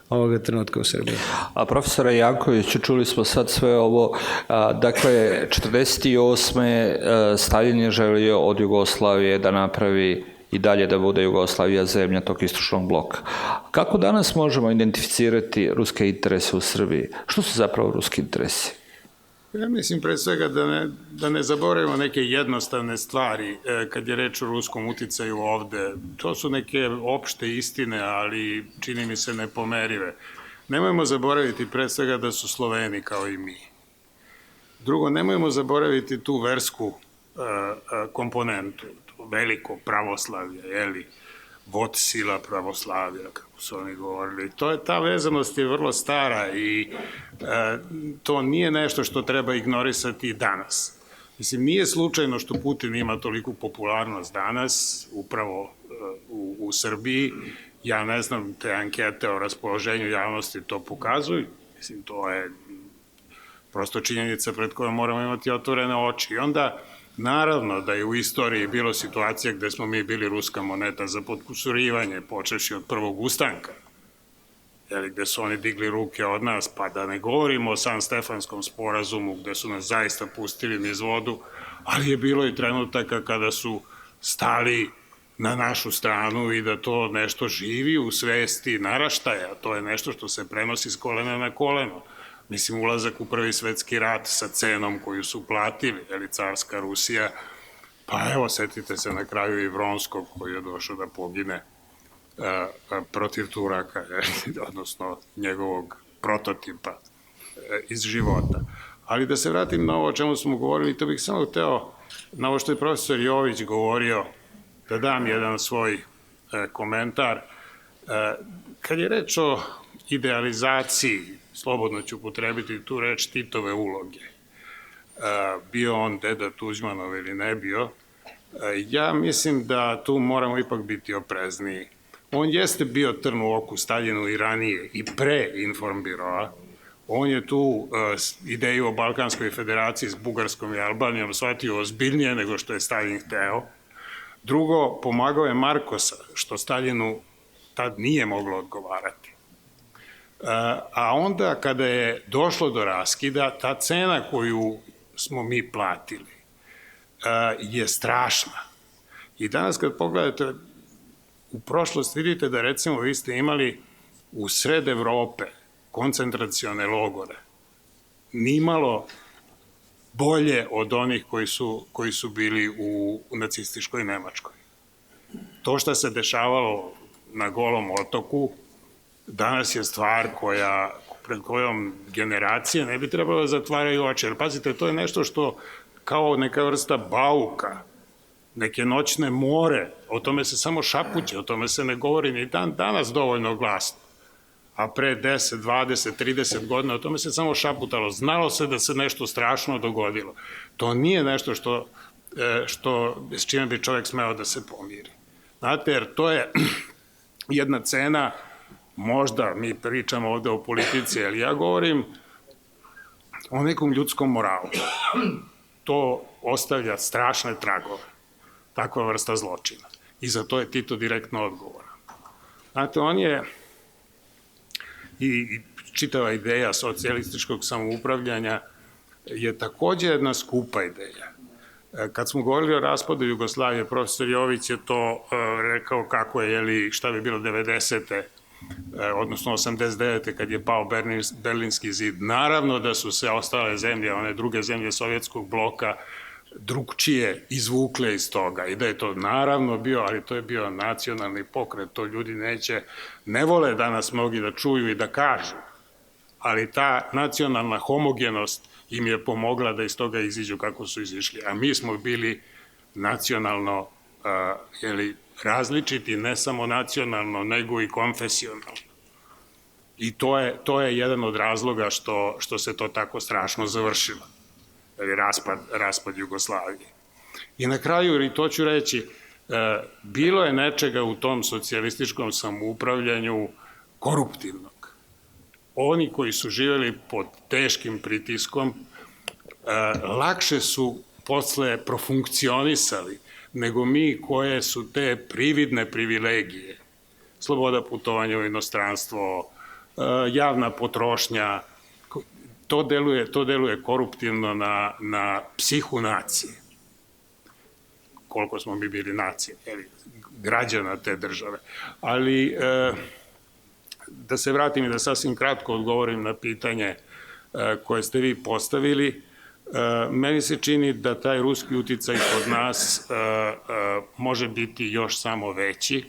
ovoga trenutka u Srbiji. A profesora Jankoviću, čuli smo sad sve ovo, dakle, 48. Stalin je želio od Jugoslavije da napravi i dalje da bude Jugoslavija zemlja tog istočnog bloka. Kako danas možemo identificirati ruske interese u Srbiji? Što su zapravo ruski interesi? Ja mislim pre svega da ne zaboravimo neke jednostavne stvari kad je reč o ruskom uticaju ovde. To su neke opšte istine, ali čini mi se nepomerive. Nemojmo zaboraviti pre svega da su Sloveni kao i mi. Drugo, nemojmo zaboraviti tu versku komponentu, veliko pravoslavlje, vod sila pravoslavlja, kako su oni govorili. Ta vezanost je vrlo stara i to nije nešto što treba ignorisati danas. Mislim, nije slučajno što Putin ima toliku popularnost danas, upravo u Srbiji. Ja ne znam, te ankete o raspoloženju javnosti to pokazuju. Mislim, to je prosto činjenica pred kojom moramo imati otvorene oči. I onda, naravno da je u istoriji bilo situacija gde smo mi bili ruska moneta za potkusurivanje, počeši od prvog ustanka, gde su oni digli ruke od nas, pa da ne govorimo o San Stefanskom sporazumu gde su nas zaista pustili niz vodu, ali je bilo i trenutaka kada su stali na našu stranu i da to nešto živi u svesti naraštaja, to je nešto što se prenosi s kolena na koleno. Mislim, ulazak u Prvi svetski rat sa cenom koju su platili, carska Rusija, pa evo, setite se na kraju i Vronskog koji je došao da pogine protiv Turaka, odnosno njegovog prototipa iz života. Ali da se vratim na ovo o čemu smo govorili, to bih samo hteo, na ovo što je profesor Jović govorio, da dam jedan svoj komentar. Kad je reč o idealizaciji, slobodno ću upotrebiti tu reč, Titove uloge, bio on deda Tuđmanov ili ne bio, ja mislim da tu moramo ipak biti oprezniji. On jeste bio trn u oku Staljinu i ranije, i pre Informbiroa. On je tu ideju o Balkanskoj federaciji s Bugarskom i Albanijom shvatio ozbiljnije nego što je Staljin hteo. Drugo, pomagao je Markosa, što Staljinu tad nije moglo odgovarati. A onda, kada je došlo do raskida, ta cena koju smo mi platili je strašna. I danas kad pogledate u prošlost, vidite da recimo vi ste imali u sred Evrope koncentracione logore. Nimalo bolje od onih koji su bili u nacističkoj Nemačkoj. To što se dešavalo na Golom otoku danas je stvar pred kojom generacije ne bi trebalo da zatvaraju oči. Jer pazite, to je nešto što kao neka vrsta bauka, neke noćne more, o tome se samo šapuće, o tome se ne govori ni danas dovoljno glasno. A pre 10, 20, 30 godina o tome se samo šaputalo. Znalo se da se nešto strašno dogodilo. To nije nešto s čime bi čovjek smeo da se pomiri. Znate, jer to je jedna cena, možda mi pričamo ovde o politici, ali ja govorim o nekom ljudskom moralu. To ostavlja strašne tragove, takva vrsta zločina. I za to je Tito direktno odgovoran. Znate, on je i čitava ideja socijalističkog samoupravljanja je takođe jedna skupa ideja. Kad smo govorili o raspadu Jugoslavije, profesor Jović je to rekao kako je, šta bi bilo 90. odnosno 89. kad je pao Berlinski zid. Naravno da su se ostale zemlje, one druge zemlje Sovjetskog bloka, drugčije izvukle iz toga i da je to naravno bio, ali to je bio nacionalni pokret, to ljudi ne vole danas mnogi da čuju i da kažu, ali ta nacionalna homogenost im je pomogla da iz toga iziđu kako su izišli, a mi smo bili nacionalno različiti, ne samo nacionalno, nego i konfesionalno. I to je jedan od razloga što se to tako strašno završilo. Raspad Jugoslavije. I na kraju, i to ću reći, bilo je nečega u tom socijalističkom samoupravljanju koruptivnog. Oni koji su živjeli pod teškim pritiskom, lakše su posle profunkcionisali nego mi koje su te prividne privilegije, sloboda putovanja u inostranstvo, javna potrošnja, to deluje koruptivno na psihu nacije. Koliko smo mi bili nacije, građana te države. Ali da se vratim i da sasvim kratko odgovorim na pitanje koje ste vi postavili, meni se čini da taj ruski uticaj kod nas može biti još samo veći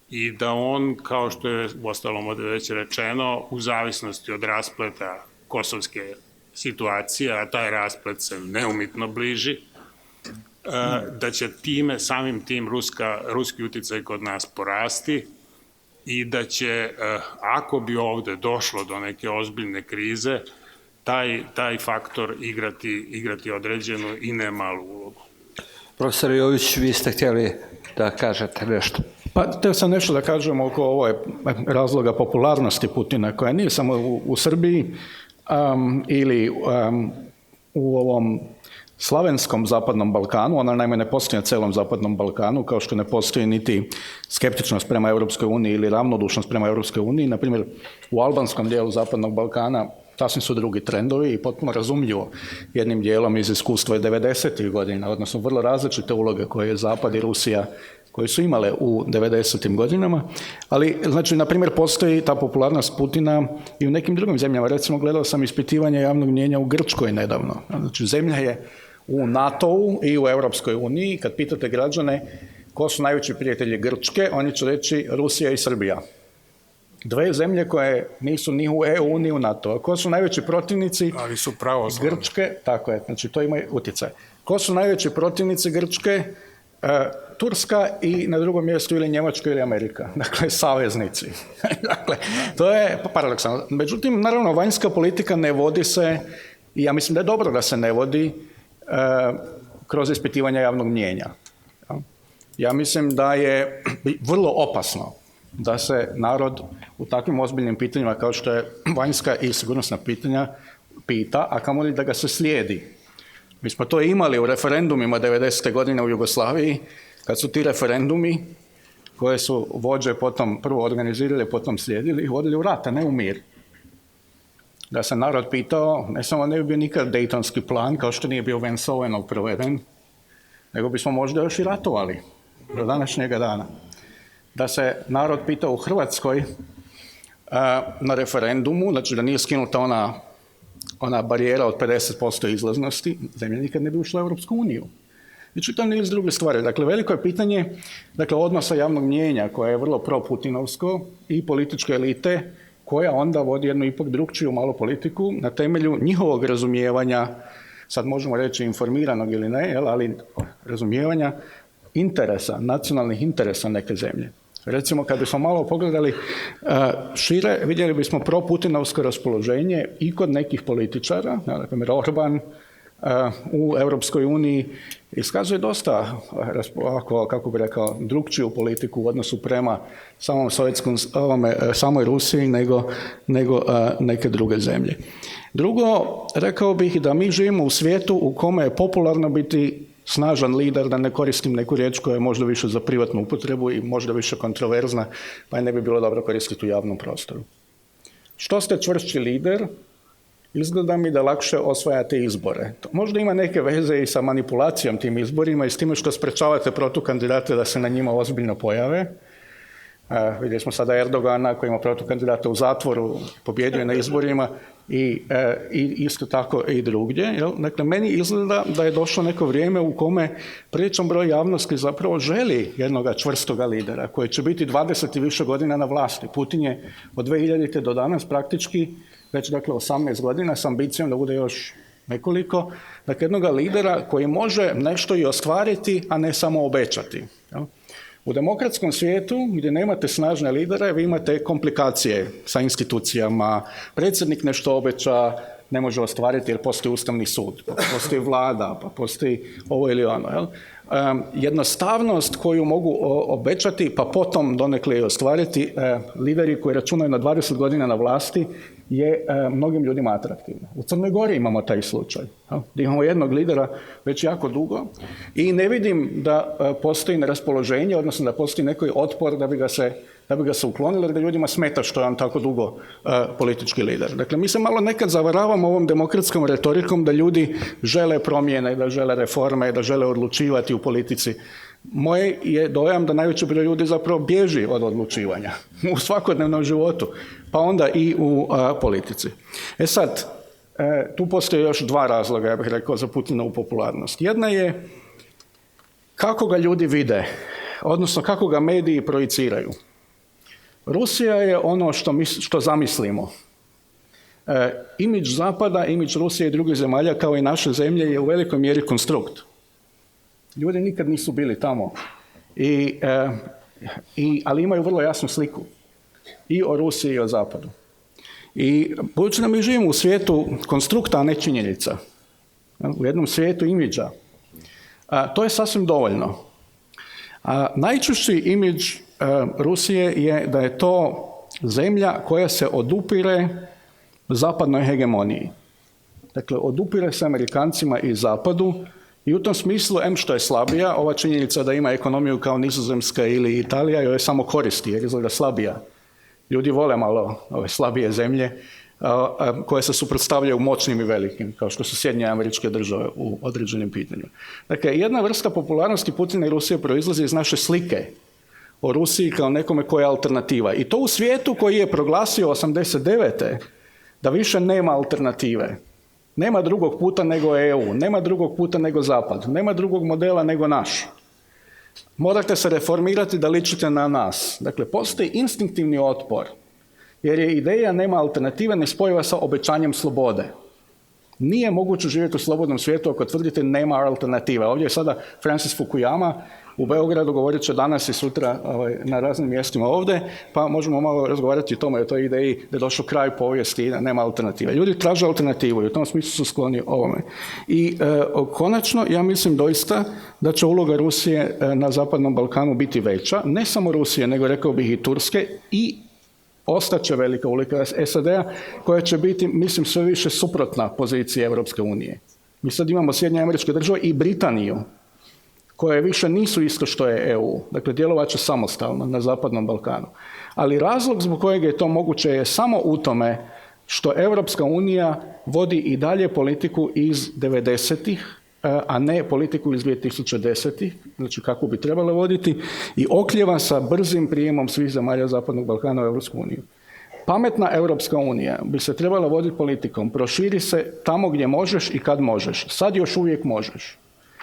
i da on, kao što je u ostalom ovde već rečeno, u zavisnosti od raspleta kosovske situacije, a taj rasplet se neumitno bliži, da će samim tim ruski uticaj kod nas porasti i da će, ako bi ovde došlo do neke ozbiljne krize, taj faktor igrati određenu i ne malu ulogu. Profesor Jović, vi ste htjeli da kažete nešto? Pa, htio sam nešto da kažem oko ovog razloga popularnosti Putina, koja nije samo u Srbiji ili u ovom slavenskom zapadnom Balkanu, ona naime ne postoji na celom zapadnom Balkanu, kao što ne postoji niti skeptičnost prema Evropskoj uniji ili ravnodušnost prema Evropskoj uniji. Naprimjer, u albanskom dijelu zapadnog Balkana sasvim su drugi trendovi i potpuno razumljivo jednim dijelom iz iskustva 90. godina, odnosno vrlo različite uloge koje je Zapad i Rusija koje su imale u 90. godinama, ali, znači, na primjer, postoji ta popularnost Putina i u nekim drugim zemljama. Recimo, gledao sam ispitivanje javnog mnijenja u Grčkoj nedavno. Znači, zemlja je u NATO-u i u Europskoj uniji. Kad pitate građane ko su najveći prijatelji Grčke, oni će reći Rusija i Srbija. Dve zemlje koje nisu ni u EU ni u NATO. A ko su najveći protivnici ali su pravoslavni Grčke? Tako je, znači to ima utjecaj. Ko su najveći protivnici Grčke? Turska i na drugom mjestu ili Njemačka ili Amerika. Dakle, saveznici. Dakle, to je paradoksalno. Međutim, naravno, vanjska politika ne vodi se, i ja mislim da je dobro da se ne vodi kroz ispitivanja javnog mnijenja. Ja mislim da je vrlo opasno da se narod u takvim ozbiljnim pitanjima kao što je vanjska i sigurnosna pitanja pita, a kamoli da ga se slijedi. Mi smo to imali u referendumima 90. godine u Jugoslaviji, kad su ti referendumi koje su vođe potom prvo organizirali, potom slijedili, vodili u rat, a ne u mir. Da se narod pitao, ne samo ne bi bio nikad Dejtonski plan, kao što nije bio Vance-Owenov proveden, nego bismo možda još i ratovali do današnjega dana. Da se narod pitao u Hrvatskoj na referendumu, znači da nije skinuta ona ona barijera od 50% izlaznosti, zemlja nikad ne bi ušla u Europsku uniju. I čitav niz druge stvari. Dakle, veliko je pitanje odnosa javnog mnijenja koje je vrlo pro-putinovsko i političke elite koja onda vodi jednu ipak drukčiju malu politiku na temelju njihovog razumijevanja, sad možemo reći informiranog ili ne, ali razumijevanja interesa, nacionalnih interesa neke zemlje. Recimo, kad bismo malo pogledali šire, vidjeli bismo pro-putinovsko raspoloženje i kod nekih političara, na primjer Orban u Europskoj uniji iskazuje dosta, kako bi rekao, drukčiju politiku u odnosu prema samoj Rusiji nego neke druge zemlje. Drugo, rekao bih da mi živimo u svijetu u kome je popularno biti snažan lider, da ne koristim neku riječ koja je možda više za privatnu upotrebu i možda više kontroverzna, pa je ne bi bilo dobro koristiti u javnom prostoru. Što ste čvršći lider, izgleda mi da lakše osvajate izbore. To možda ima neke veze i sa manipulacijom tim izborima i s time što sprečavate protukandidate da se na njima ozbiljno pojave. Vidjeli smo sada Erdogana koji ima protukandidata u zatvoru, pobjedio na izborima i isto tako i drugdje. Dakle, meni izgleda da je došlo neko vrijeme u kome priličan broj javnosti zapravo želi jednoga čvrstoga lidera koji će biti 20 i više godina na vlasti. Putin je od 2000. do danas praktički već 18 godina s ambicijom da bude još nekoliko. Dakle, jednoga lidera koji može nešto i ostvariti, a ne samo obećati. U demokratskom svijetu gdje nemate snažne lidere, vi imate komplikacije sa institucijama, predsjednik nešto obeća, ne može ostvariti jer postoji Ustavni sud, pa postoji vlada, pa postoji ovo ili ono. Jednostavnost koju mogu obećati, pa potom donekle i ostvariti, lideri koji računaju na 20 godina na vlasti, je mnogim ljudima atraktivno. U Crnoj Gori imamo taj slučaj. Gdje imamo jednog lidera već jako dugo i ne vidim da postoji neraspoloženje, odnosno da postoji neki otpor da bi ga se uklonilo, jer da ljudima smeta što je on tako dugo politički lider. Dakle, mi se malo nekad zavaravamo ovom demokratskom retorikom da ljudi žele promjene, da žele reforme, da žele odlučivati u politici. Moj je dojam da najveći broj ljudi zapravo bježi od odlučivanja u svakodnevnom životu, pa onda i u politici. Sad, tu postoje još dva razloga, ja bih rekao, za Putinovu popularnost. Jedna je kako ga ljudi vide, odnosno kako ga mediji projiciraju. Rusija je ono što zamislimo. Imidž Zapada, imidž Rusije i drugih zemalja, kao i naše zemlje, je u velikoj mjeri konstrukt. Ljudi nikad nisu bili tamo, ali imaju vrlo jasnu sliku i o Rusiji i o Zapadu. I budući da mi živimo u svijetu konstrukta, a ne činjenica, u jednom svijetu imidža, to je sasvim dovoljno. Najčešći imidž Rusije je da je to zemlja koja se odupire zapadnoj hegemoniji. Dakle, odupire se Amerikancima i Zapadu i u tom smislu, što je slabija, ova činjenica da ima ekonomiju kao Nizozemska ili Italija, joj je samo koristi jer izgleda slabija. Ljudi vole malo ove slabije zemlje koje se suprotstavljaju moćnim i velikim, kao što su Sjedinjene Američke Države u određenim pitanjima. Dakle, jedna vrsta popularnosti Putina i Rusije proizlazi iz naše slike o Rusiji kao nekome koja je alternativa. I to u svijetu koji je proglasio 89. da više nema alternative. Nema drugog puta nego EU, nema drugog puta nego Zapad, nema drugog modela nego naš. Morate se reformirati da ličite na nas. Dakle, postoji instinktivni otpor, jer je ideja nema alternative nespojiva sa obećanjem slobode. Nije moguće živjeti u slobodnom svijetu ako tvrdite nema alternative. Ovdje je sada Francis Fukuyama u Beogradu, govorit će danas i sutra na raznim mjestima ovdje, pa možemo malo razgovarati o tome, o toj ideji da je došao kraj povijesti i da nema alternative. Ljudi traže alternativu i u tom smislu su skloni ovome. I konačno, ja mislim doista da će uloga Rusije na Zapadnom Balkanu biti veća, ne samo Rusije, nego rekao bih i Turske, i ostaće velika uloga SAD-a koja će biti, mislim, sve više suprotna poziciji Europske unije. Mi sad imamo Sjedinjene Američke Države i Britaniju, koje više nisu isto što je EU. Dakle, djelovat će samostalno na Zapadnom Balkanu. Ali razlog zbog kojeg je to moguće je samo u tome što Europska unija vodi i dalje politiku iz 90-ih, a ne politiku iz 2010-ih, znači kako bi trebalo voditi, i oklijeva sa brzim prijemom svih zemalja Zapadnog Balkana u Europsku uniju. Pametna Europska unija bi se trebala voditi politikom, proširi se tamo gdje možeš i kad možeš. Sad još uvijek možeš.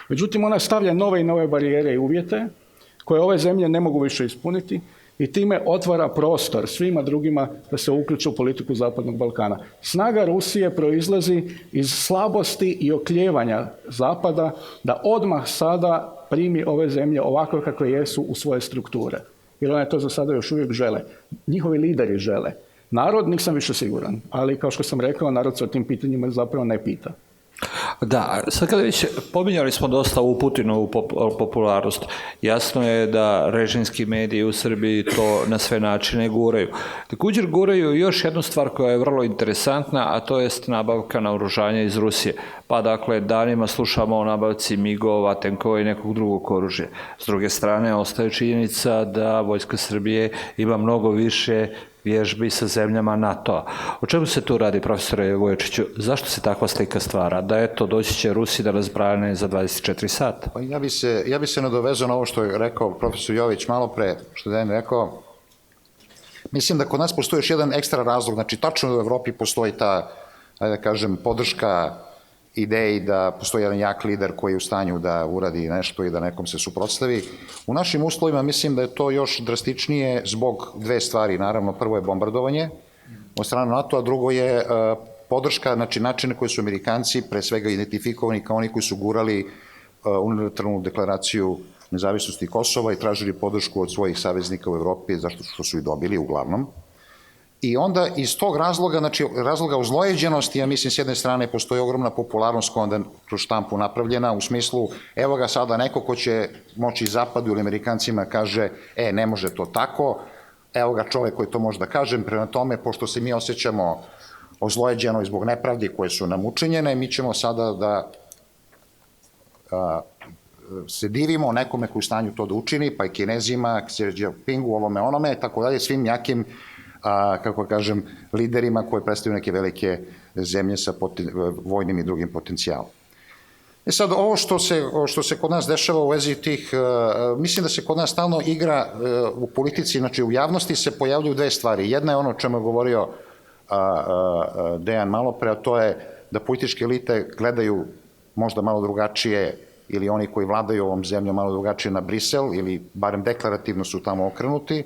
Međutim, ona stavlja nove i nove barijere i uvjete koje ove zemlje ne mogu više ispuniti i time otvara prostor svima drugima da se uključe u politiku Zapadnog Balkana. Snaga Rusije proizlazi iz slabosti i oklijevanja Zapada da odmah sada primi ove zemlje ovakve kakve jesu u svoje strukture. Jer one to za sada još uvijek žele. Njihovi lideri žele. Narod nisam više siguran, ali kao što sam rekao, narod se o tim pitanjima zapravo ne pita. Da, sad kada već pominjali smo dosta u Putinovu popularnost, jasno je da režimski mediji u Srbiji to na sve načine guraju. Također guraju još jednu stvar koja je vrlo interesantna, a to je nabavka naoružanja iz Rusije. Pa dakle, danima slušamo o nabavci migova, tenkova i nekog drugog oružja. S druge strane, ostaje činjenica da Vojska Srbije ima mnogo više vježbi sa zemljama NATO-a. O čemu se tu radi, profesore Vujačiću? Zašto se takva slika stvara? Da eto, doći će Rusi da nas brane za 24 sata. Pa ja bi se nadovezao na ovo što je rekao profesor Jović malo pre, što je Dejan rekao. Mislim da kod nas postoji još jedan ekstra razlog. Znači, tačno u Evropi postoji ta, da kažem, podrška ideji da postoji jedan jak lider koji je u stanju da uradi nešto i da nekom se suprotstavi. U našim uslovima mislim da je to još drastičnije zbog dve stvari. Naravno, prvo je bombardovanje od strane NATO, a drugo je podrška, znači načine koje su Amerikanci pre svega identifikovani kao oni koji su gurali unilateralnu deklaraciju nezavisnosti Kosova i tražili podršku od svojih saveznika u Evropi, zašto što su i dobili uglavnom. I onda iz tog razloga, znači razloga uzlojeđenosti, ja mislim s jedne strane postoji ogromna popularnost koja onda kroz štampu napravljena u smislu evo ga sada neko ko će moći Zapadu ili Amerikancima kaže ne može to tako, evo ga čovek koji to može da kaže, prema tome pošto se mi osjećamo ozlojeđeno zbog nepravdi koje su nam učinjene, mi ćemo sada da se divimo nekome koji u stanju to da učini, pa i Kinezima, Xi Jinpingu, ovome onome, tako dalje, svim jakim kako kažem, liderima koje predstavljaju neke velike zemlje sa vojnim i drugim potencijalom. Sad, ovo što se kod nas dešava u vezi tih, mislim da se kod nas stalno igra u politici, znači u javnosti se pojavljuju dve stvari. Jedna je ono o čemu je govorio Dejan malopre, a to je da političke elite gledaju možda malo drugačije ili oni koji vladaju ovom zemljom malo drugačije na Brisel ili barem deklarativno su tamo okrenuti,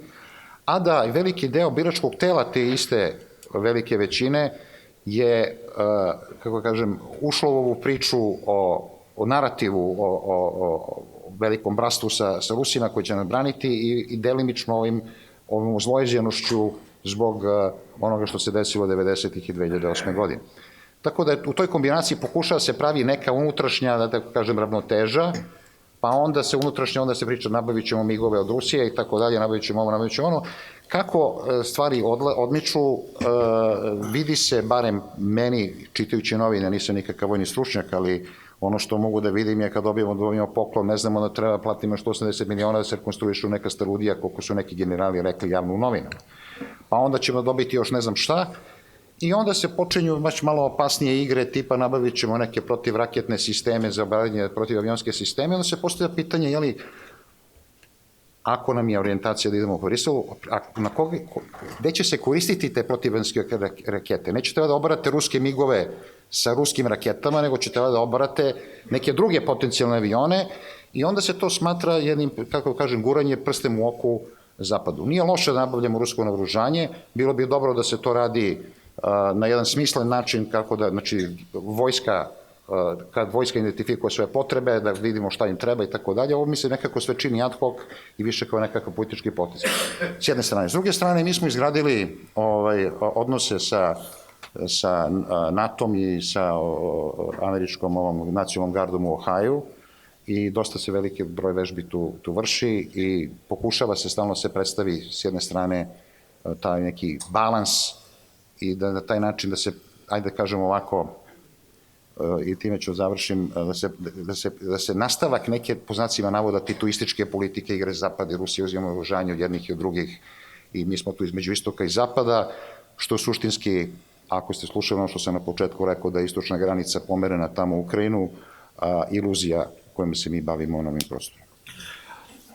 a da veliki deo biračkog tela te iste velike većine je, kako kažem, ušlo u ovu priču o narativu, o velikom bratstvu sa Rusima koji će nas braniti i delimično ovim uzlojeđenošću zbog onoga što se desilo 90. i 2008. godine. Tako da u toj kombinaciji pokušava se pravi neka unutrašnja, da tako kažem, ravnoteža, pa onda se unutrašnje, onda se priča nabavit ćemo migove od Rusije i tako dalje, nabavit ćemo ovo, nabavit ćemo ono. Kako stvari odmiču, vidi se, barem meni, čitajući novine, nisam nikakav vojni stručnjak, ali ono što mogu da vidim je kad dobijemo poklon, ne znamo da treba platimo 180 miliona da se rekonstruišu neka starudija, koliko su neki generali rekli javno u novinama. Pa onda ćemo dobiti još ne znam šta, i onda se počinju malo opasnije igre, tipa nabavit ćemo neke protivraketne sisteme za obranje protivavionske sisteme, onda se postavlja pitanje, je li, ako nam je orijentacija da idemo u Briselu, gde će se koristiti te protivavionske rakete? Neće treba da obarate ruske migove sa ruskim raketama, nego će treba da obarate neke druge potencijalne avione i onda se to smatra jednim, kako kažem, guranje prstem u oku Zapadu. Nije loše da nabavljamo rusko naoružanje, bilo bi dobro da se to radi na jedan smislen način, kako da, znači, kad vojska identifikuje svoje potrebe, da vidimo šta im treba i tako dalje. Ovo mi se nekako sve čini ad hoc i više kao nekakav politički potez. S jedne strane. S druge strane, mi smo izgradili odnose sa NATO-om i sa američkom nacionalnom gardom u Ohaju i dosta se veliki broj vežbi tu vrši i pokušava se, stalno se predstavi s jedne strane taj neki balans i da na taj način da se, ajde da kažem ovako, i time ću završim, da se nastavak neke, po znacima navoda, tituističke politike igre Zapad i Rusija uzimamo oružanje od jednih i od drugih i mi smo tu između istoka i zapada, što suštinski, ako ste slušali ono što sam na početku rekao da je istočna granica pomerena tamo u Ukrajinu, iluzija kojom se mi bavimo na ovim prostorima.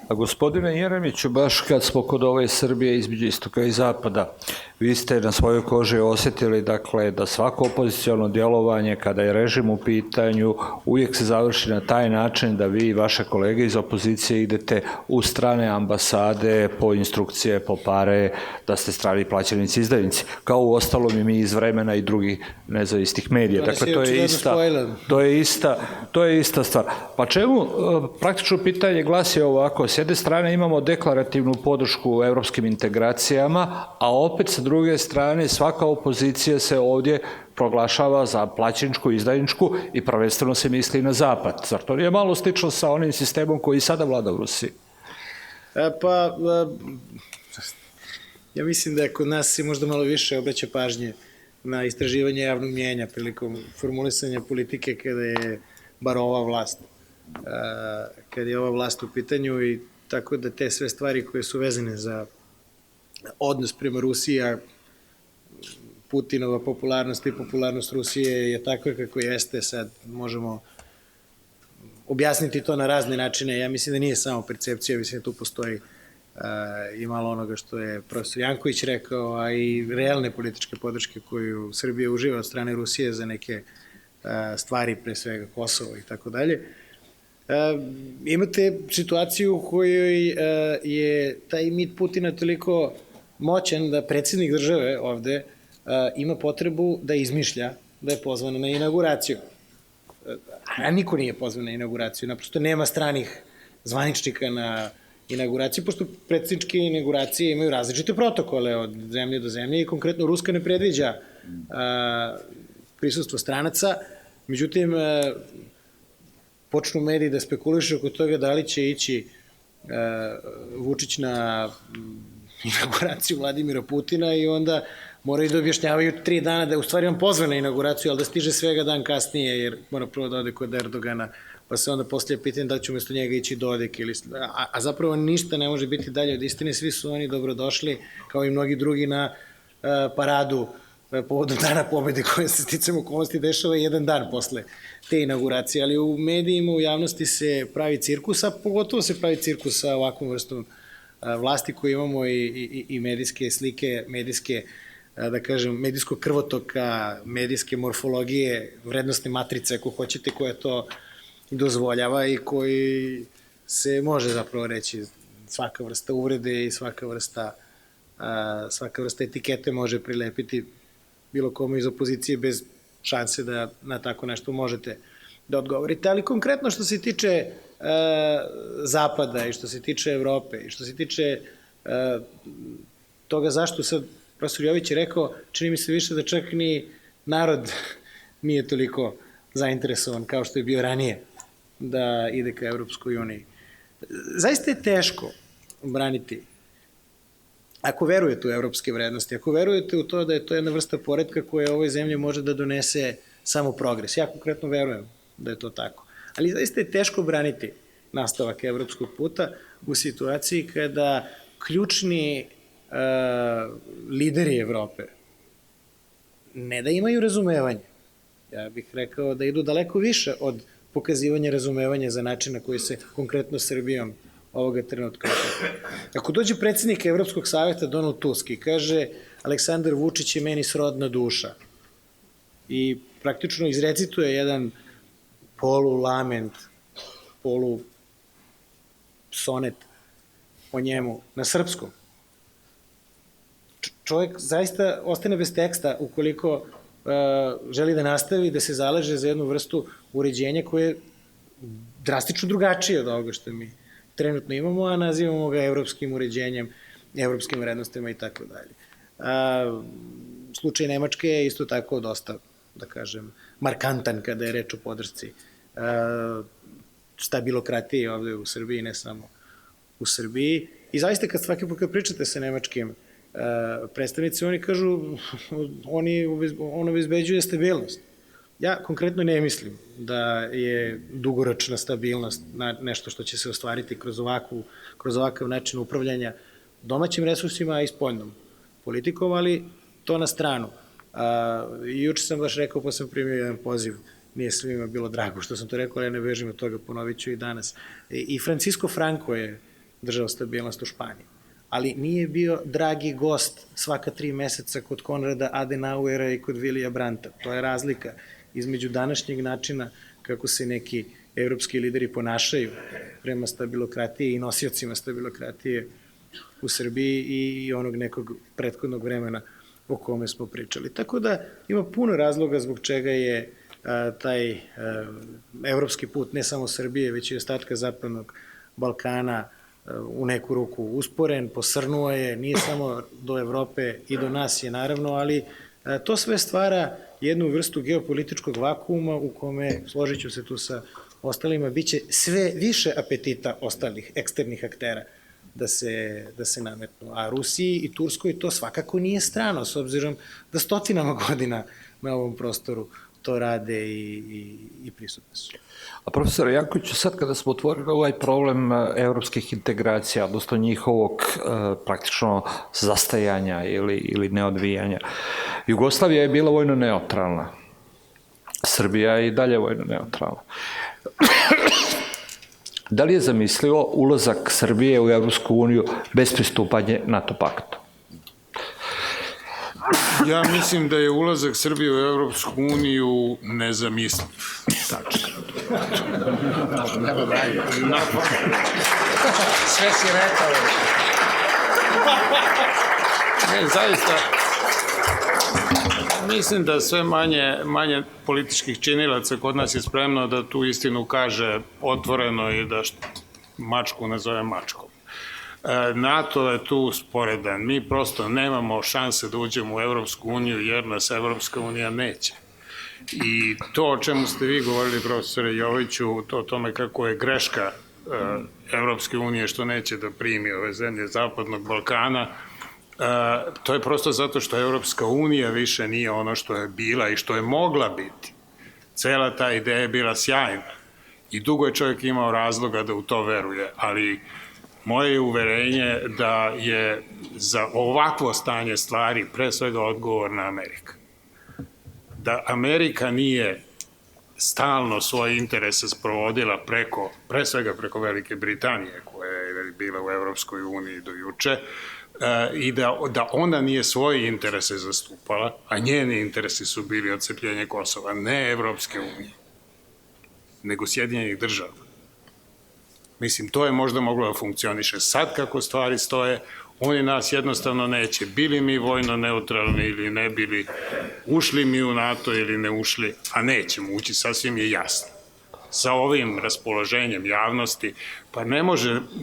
A gospodine Jeremiću, baš kad smo kod ove Srbije između istoka i zapada, vi ste na svojoj koži osjetili dakle, da svako opoziciono djelovanje kada je režim u pitanju uvijek se završi na taj način da vi i vaše kolege iz opozicije idete u strane ambasade po instrukcije, po pare, da ste strani plaćenici izdajnici, kao u ostalom i mi iz Vremena i drugih nezavisnih medija. Dakle, to je ista stvar. Pa čemu, praktično pitanje glasi ovako, s jedne strane imamo deklarativnu podršku u evropskim integracijama, a opet sa druge strane svaka opozicija se ovdje proglašava za plaćeničku, izdajničku i prvenstveno se misli na zapad. Zar to nije malo slično sa onim sistemom koji sada vlada u Rusiji? Ja mislim da kod nas se možda malo više obraća pažnje na istraživanje javnog mjenja prilikom formulisanja politike kada je bar ova vlast. Kada je ova vlast u pitanju i tako da te sve stvari koje su vezane za odnos prema Rusiji, a Putinova popularnost i popularnost Rusije je takva kako jeste, sad možemo objasniti to na razne načine. Ja mislim da nije samo percepcija, mislim da tu postoji i malo onoga što je profesor Janković rekao, a i realne političke podrške koju Srbija uživa od strane Rusije za neke stvari, pre svega Kosovo i tako dalje. Imate situaciju u kojoj je taj mit Putina toliko moćan da predsjednik države ovde ima potrebu da izmišlja da je pozvan na inauguraciju. A niko nije pozvan na inauguraciju, naprosto nema stranih zvaničnika na inauguraciji, pošto predsjedničke inauguracije imaju različite protokole od zemlje do zemlje i konkretno Ruska ne predviđa prisustvo stranaca, međutim, počnu mediji da spekulišu oko toga da li će ići Vučić na inauguraciju Vladimira Putina i onda moraju da objašnjavaju 3 dana da je u stvari on pozvan na inauguraciju, ali da stiže svega dan kasnije, jer mora prvo da ode kod Erdogana, pa se onda postavlja pitanje da li će umesto njega ići Dodik, a zapravo ništa ne može biti dalje od istine, svi su oni dobrodošli, kao i mnogi drugi na paradu povodom Dana pobede koja se sticam okolnosti dešava 1 dan posle te inauguracije, ali u medijima, u javnosti se pravi cirkus, a pogotovo se pravi cirkus sa ovakvom vrstom vlasti koju imamo i medijske slike, medijske, da kažem, medijskog krvotoka, medijske morfologije, vrednostne matrice, ako hoćete, koja to dozvoljava i koji se može zapravo reći svaka vrsta uvrede i svaka vrsta etikete može prilepiti bilo kome iz opozicije bez šanse da na tako nešto možete da odgovorite. Ali konkretno što se tiče Zapada i što se tiče Evrope i što se tiče toga zašto sad profesor Jović je rekao, čini mi se više da čak ni narod nije toliko zainteresovan kao što je bio ranije da ide ka Evropskoj uniji. Zaista je teško braniti, ako verujete u evropske vrednosti, ako verujete u to da je to jedna vrsta poretka koja ovoj zemlji može da donese samo progres. Ja konkretno verujem da je to tako. Ali zaista je teško braniti nastavak evropskog puta u situaciji kada ključni lideri Evrope ne da imaju razumevanje. Ja bih rekao da idu daleko više od pokazivanja razumevanja za način na koji se konkretno Srbijom ovoga trenutka. Ako dođe predsjednik Evropskog savjeta Donald Tusk i kaže Aleksandar Vučić je meni srodna duša i praktično izrecituje jedan polulament, polusonet o njemu na srpskom, čovjek zaista ostane bez teksta ukoliko želi da nastavi da se zalaže za jednu vrstu uređenja koje je drastično drugačije od ovoga što mi trenutno imamo, a nazivamo ga evropskim uređenjem, evropskim vrednostima i tako dalje. Slučaj Nemačke je isto tako dosta, da kažem, markantan kada je reč o podršci stabilokratije ovde u Srbiji, ne samo u Srbiji. I zaista svaki put kad pričate sa nemačkim predstavnici, oni kažu, on obezbeđuje stabilnost. Ja konkretno ne mislim da je dugoročna stabilnost nešto što će se ostvariti kroz ovakav način upravljanja domaćim resursima i spoljnom politikom, ali to na stranu. Juče sam baš rekao, pa sam primio jedan poziv, nije svima bilo drago što sam to rekao, ali ja ne bežim od toga, ponovit ću i danas. I Francisco Franco je držao stabilnost u Španiji. ali nije bio dragi gost svaka 3 meseca kod Konrada Adenauera i kod Vilija Brandta. To je razlika između današnjeg načina kako se neki evropski lideri ponašaju prema stabilokratiji i nosiocima stabilokratije u Srbiji i onog nekog prethodnog vremena o kome smo pričali. Tako da ima puno razloga zbog čega je taj evropski put ne samo Srbije, već i ostatka Zapadnog Balkana u neku ruku usporen, posrnuo je, nije samo do Evrope i do nas je naravno, ali to sve stvara jednu vrstu geopolitičkog vakuuma u kome, složit ću se tu sa ostalima, bit će sve više apetita ostalih eksternih aktera da se nametnu. A Rusiji i Turskoj to svakako nije strano, s obzirom da stotinama godina na ovom prostoru to rade i prisutne su. A profesor Jankoviću, sad kada smo otvorili ovaj problem evropskih integracija, odnosno njihovog praktično zastajanja ili neodvijanja, Jugoslavija je bila vojno neutralna. Srbija je i dalje vojno neutralna. Da li je zamislivo ulazak Srbije u Evropsku uniju bez pristupanja NATO paktu? Ja mislim da je ulazak Srbije u Evropsku uniju nezamisliv. Tačno. Sve si rekao. Ne, zaista, mislim da sve manje političkih činilaca kod nas je spremno da tu istinu kaže otvoreno i da mačku nazove mačkom. NATO je tu sporedan. Mi prosto nemamo šanse da uđemo u Evropsku uniju jer nas Evropska unija neće. I to o čemu ste vi govorili, profesore Joviću, to o tome kako je greška Evropske unije što neće da primi ove zemlje Zapadnog Balkana, to je prosto zato što Evropska unija više nije ono što je bila i što je mogla biti. Cela ta ideja je bila sjajna i dugo je čovjek imao razloga da u to veruje, ali moje je uverenje da je za ovakvo stanje stvari pre svega odgovorna Amerika. Da Amerika nije stalno svoje interese sprovodila pre svega preko Velike Britanije, koja je bila u Evropskoj uniji do juče, i da ona nije svoje interese zastupala, a njeni interesi su bili odcepljenje Kosova, ne Evropske unije, nego Sjedinjenih država. Mislim, to je možda moglo da funkcioniše. Sad kako stvari stoje, oni nas jednostavno neće. Bili mi vojno neutralni ili ne bili, ušli mi u NATO ili ne ušli, a nećemo ući, sasvim je jasno. Sa ovim raspoloženjem javnosti, pa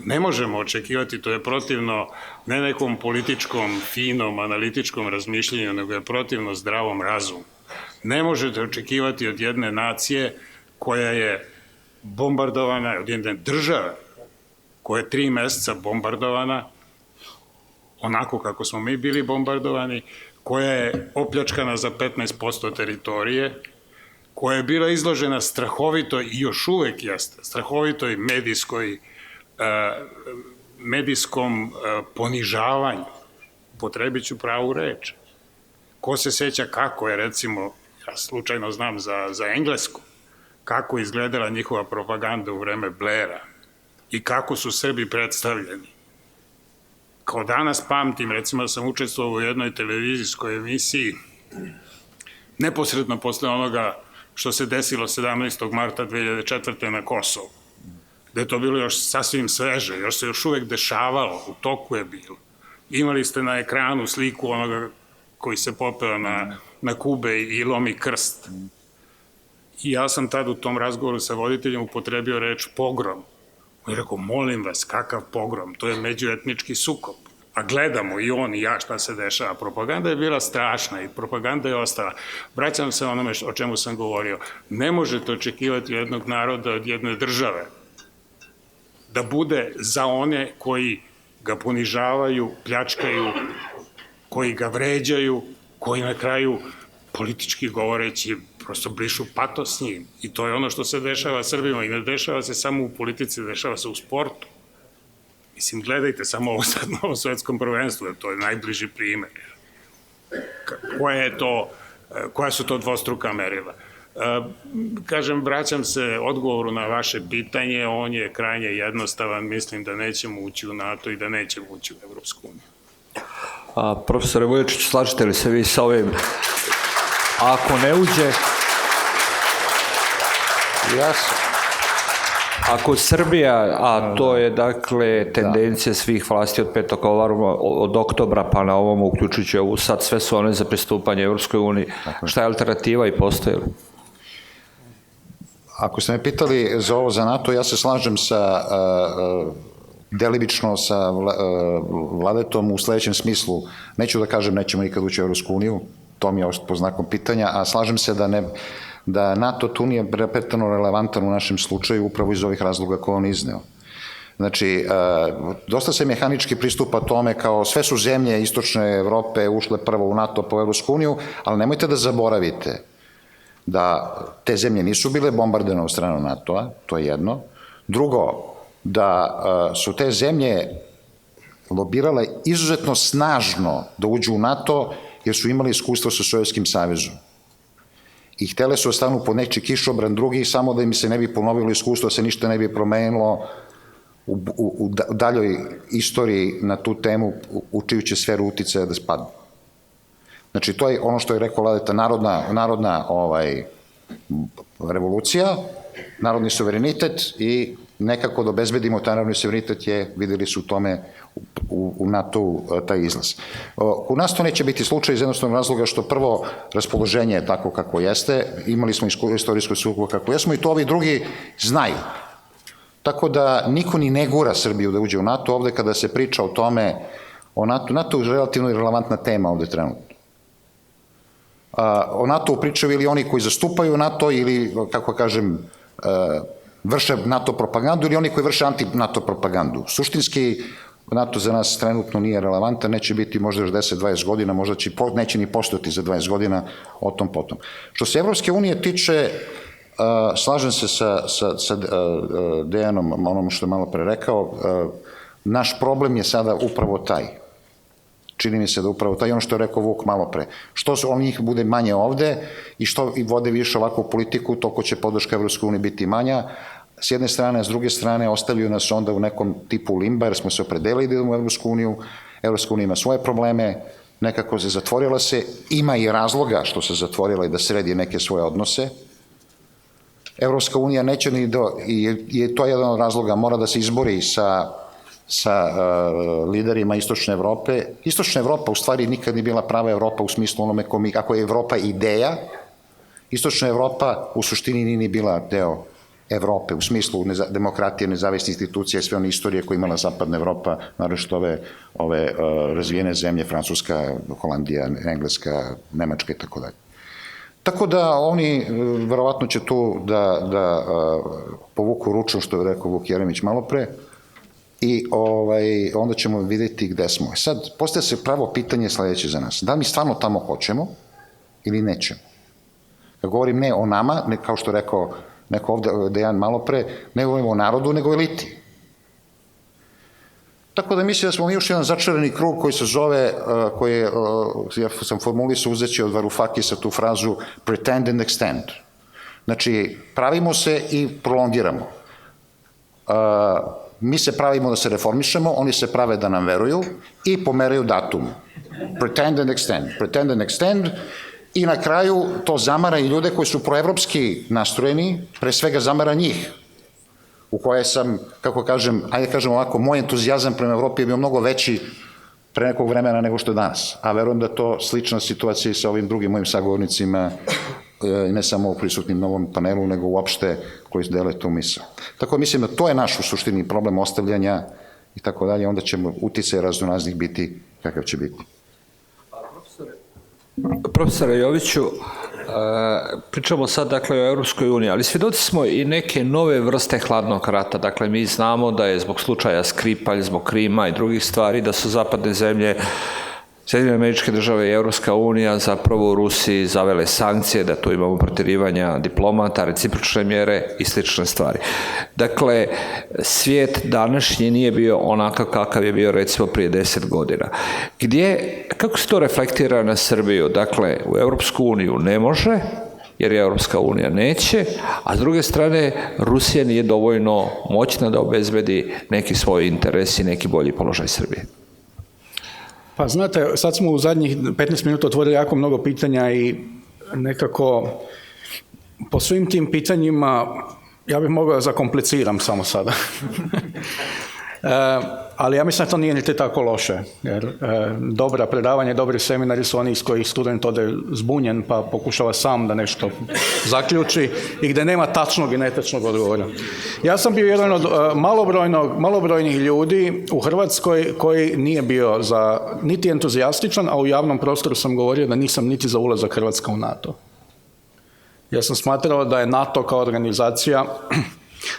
ne možemo očekivati, to je protivno ne nekom političkom, finom, analitičkom razmišljenju, nego je protivno zdravom razumu. Ne možete očekivati od jedne nacije koja je bombardovana, od jedne države koja je 3 meseca bombardovana, onako kako smo mi bili bombardovani, koja je opljačkana za 15% teritorije, koja je bila izložena strahovitoj i još uvek jeste, strahovitoj medijskom ponižavanju, potrebit ću pravu reč. Ko se seća kako je, recimo, ja slučajno znam za Englesku, kako je izgledala njihova propaganda u vreme Blaira i kako su Srbi predstavljeni. Kao danas pamtim, recimo da sam učestvovao u jednoj televizijskoj emisiji neposredno posle onoga što se desilo 17. marta 2004. na Kosovu, da je to bilo još sasvim sveže, još se još uvek dešavalo, u toku je bilo. Imali ste na ekranu sliku onoga koji se popeo na kube i lomi krst. I ja sam tad u tom razgovoru sa voditeljem upotrebio reč pogrom. On je rekao, molim vas, kakav pogrom? To je međuetnički sukob. A gledamo i on i ja šta se dešava. Propaganda je bila strašna i propaganda je ostala. Vraćam se onome o čemu sam govorio. Ne možete očekivati od jednog naroda, od jedne države, da bude za one koji ga ponižavaju, pljačkaju, koji ga vređaju, koji na kraju, politički govoreći, prosto brišu patos s njim. I to je ono što se dešava Srbima i ne dešava se samo u politici, dešava se u sportu. Mislim, gledajte samo ovo sad na ovom svetskom prvenstvu, to je najbliži primer. Koja su to dvostruka merila? Kažem, vraćam se odgovoru na vaše pitanje, on je krajnje jednostavan, mislim da nećemo ući u NATO i da nećemo ući u Evropsku uniju. Profesore Vujočić, slažete li se vi sa ovim? Ako ne uđe, ako Srbija, a to je dakle tendencija svih vlasti od 5. od oktobra pa na ovom, uključujući ovu sad, sve su one za pristupanje Evropskoj uniji. Šta je alternativa i postoji li? Ako ste me pitali za ovo za NATO, ja se slažem sa delimično sa Vladetom u sledećem smislu. Neću da kažem nećemo nikad ući u Evropsku uniju, to mi je po znakom pitanja, a slažem se da NATO tu nije pretjerano relevantan u našem slučaju upravo iz ovih razloga koje on izneo. Znači, dosta se mehanički pristupa tome kao sve su zemlje istočne Evrope ušle prvo u NATO po Evropsku uniju, ali nemojte da zaboravite da te zemlje nisu bile bombardene od strane NATO-a, to je jedno. Drugo, da su te zemlje lobirale izuzetno snažno da uđu u NATO jer su imali iskustvo sa Sovjetskim savezom. I htele su da stanu pod nečiji kišobran drugi samo da im se ne bi ponovilo iskustvo, da se ništa ne bi promenilo u daljoj istoriji na tu temu u čiju će sferu uticaja da spadne. Znači, to je ono što je rekao Vladeta, narodna revolucija, narodni suverenitet i nekako da obezbedimo taj narodni suverenitet je, videli su u tome u NATO-u taj izlaz. U nas to neće biti slučaj iz jednostavnog razloga što prvo raspoloženje je tako kako jeste, imali smo istorijsko sukobu kako jesmo i to ovi drugi znaju. Tako da niko ni ne gura Srbiju da uđe u NATO, ovde kada se priča o tome, NATO je relativno relevantna tema ovde trenutno. O NATO pričaju ili oni koji zastupaju NATO ili, kako kažem, vrše NATO propagandu ili oni koji vrše anti-NATO propagandu. Suštinski, NATO za nas trenutno nije relevantan, neće biti možda još 10-20 godina, možda neće ni postojati za 20 godina o tom potom. Što se Evropske unije tiče, slažem se sa Dejanom, onom što je malo pre rekao, naš problem je sada upravo taj. Čini mi se da upravo taj, ono što je rekao Vuk malo pre. Što njih bude manje ovde i što vode više ovakvu politiku, toliko će podrška Evropskoj uniji biti manja. S jedne strane, a s druge strane ostavljaju nas onda u nekom tipu limba, jer smo se opredelili da idemo u Evropsku uniju. Evropska unija ima svoje probleme, nekako se zatvorila se, ima i razloga što se zatvorila i da sredi neke svoje odnose. Evropska unija neće ni i to je jedan od razloga, mora da se izbori sa liderima Istočne Evrope. Istočna Evropa u stvari nikad nije bila prava Evropa u smislu onome kako je Evropa ideja. Istočna Evropa u suštini nije ni bila deo Evrope u smislu demokratije, nezavisne institucije, sve one istorije koje imala Zapadna Evropa, naročito ove razvijene zemlje, Francuska, Holandija, Engleska, Nemačka i tako dalje. Tako da oni verovatno će tu da povuku ručom, što je rekao Vuk Jeremić malo pre, i onda ćemo vidjeti gde smo. Sad, postaje se pravo pitanje sledeće za nas. Da li mi stvarno tamo hoćemo ili nećemo? Kad govorim ne o nama, ne kao što rekao neko ovde, Dejan malo pre, ne govorimo o narodu, nego o eliti. Tako da mislim da smo mi još jedan začarani krug koji se zove, ja sam formulisao uzeći od Varoufakisa tu frazu pretend and extend. Znači, pravimo se i prolongiramo. Mi se pravimo da se reformišemo, oni se prave da nam veruju i pomeraju datum. Pretend and extend. Pretend and extend i na kraju to zamara i ljude koji su proevropski nastrojeni, pre svega zamara njih, u koje sam, kako kažem, ajde kažem ovako, moj entuzijazam prema Evropi je bio mnogo veći pre nekog vremena nego što je danas. A verujem da to slična situacija i sa ovim drugim mojim sagovornicima, ne samo u prisutnim novom panelu, nego uopšte koji dele tu misao. Tako mislim da to je naš u suštini problem ostavljanja i tako dalje, onda ćemo uticaj raznoraznih biti kakav će biti. Profesore Joviću, pričamo sad dakle o Evropskoj uniji, ali svjedoci smo i neke nove vrste hladnog rata. Dakle, mi znamo da je zbog slučaja Skripalj, zbog Krima i drugih stvari, da su zapadne zemlje, Sjedinjene Američke Države i Evropska unija zapravo u Rusiji zavele sankcije, da tu imamo protirivanja diplomata, recipročne mjere i slične stvari. Dakle, svijet današnji nije bio onakav kakav je bio recimo prije 10 godina. Kako se to reflektira na Srbiju? Dakle, u Evropsku uniju ne može, jer Europska unija neće, a s druge strane Rusija nije dovoljno moćna da obezbedi neki svoj interes i neki bolji položaj Srbije. Pa znate, sad smo u zadnjih 15 minuta otvorili jako mnogo pitanja i nekako po svim tim pitanjima ja bih mogao da zakompliciram samo sada. Ali ja mislim da to nije niti tako loše, jer dobra predavanja, dobri seminari su oni iz kojih student ode zbunjen pa pokušava sam da nešto zaključi i gdje nema tačnog i netačnog odgovora. Ja sam bio jedan od malobrojnih ljudi u Hrvatskoj koji nije bio niti entuzijastičan, a u javnom prostoru sam govorio da nisam niti za ulazak Hrvatska u NATO. Ja sam smatrao da je NATO kao organizacija,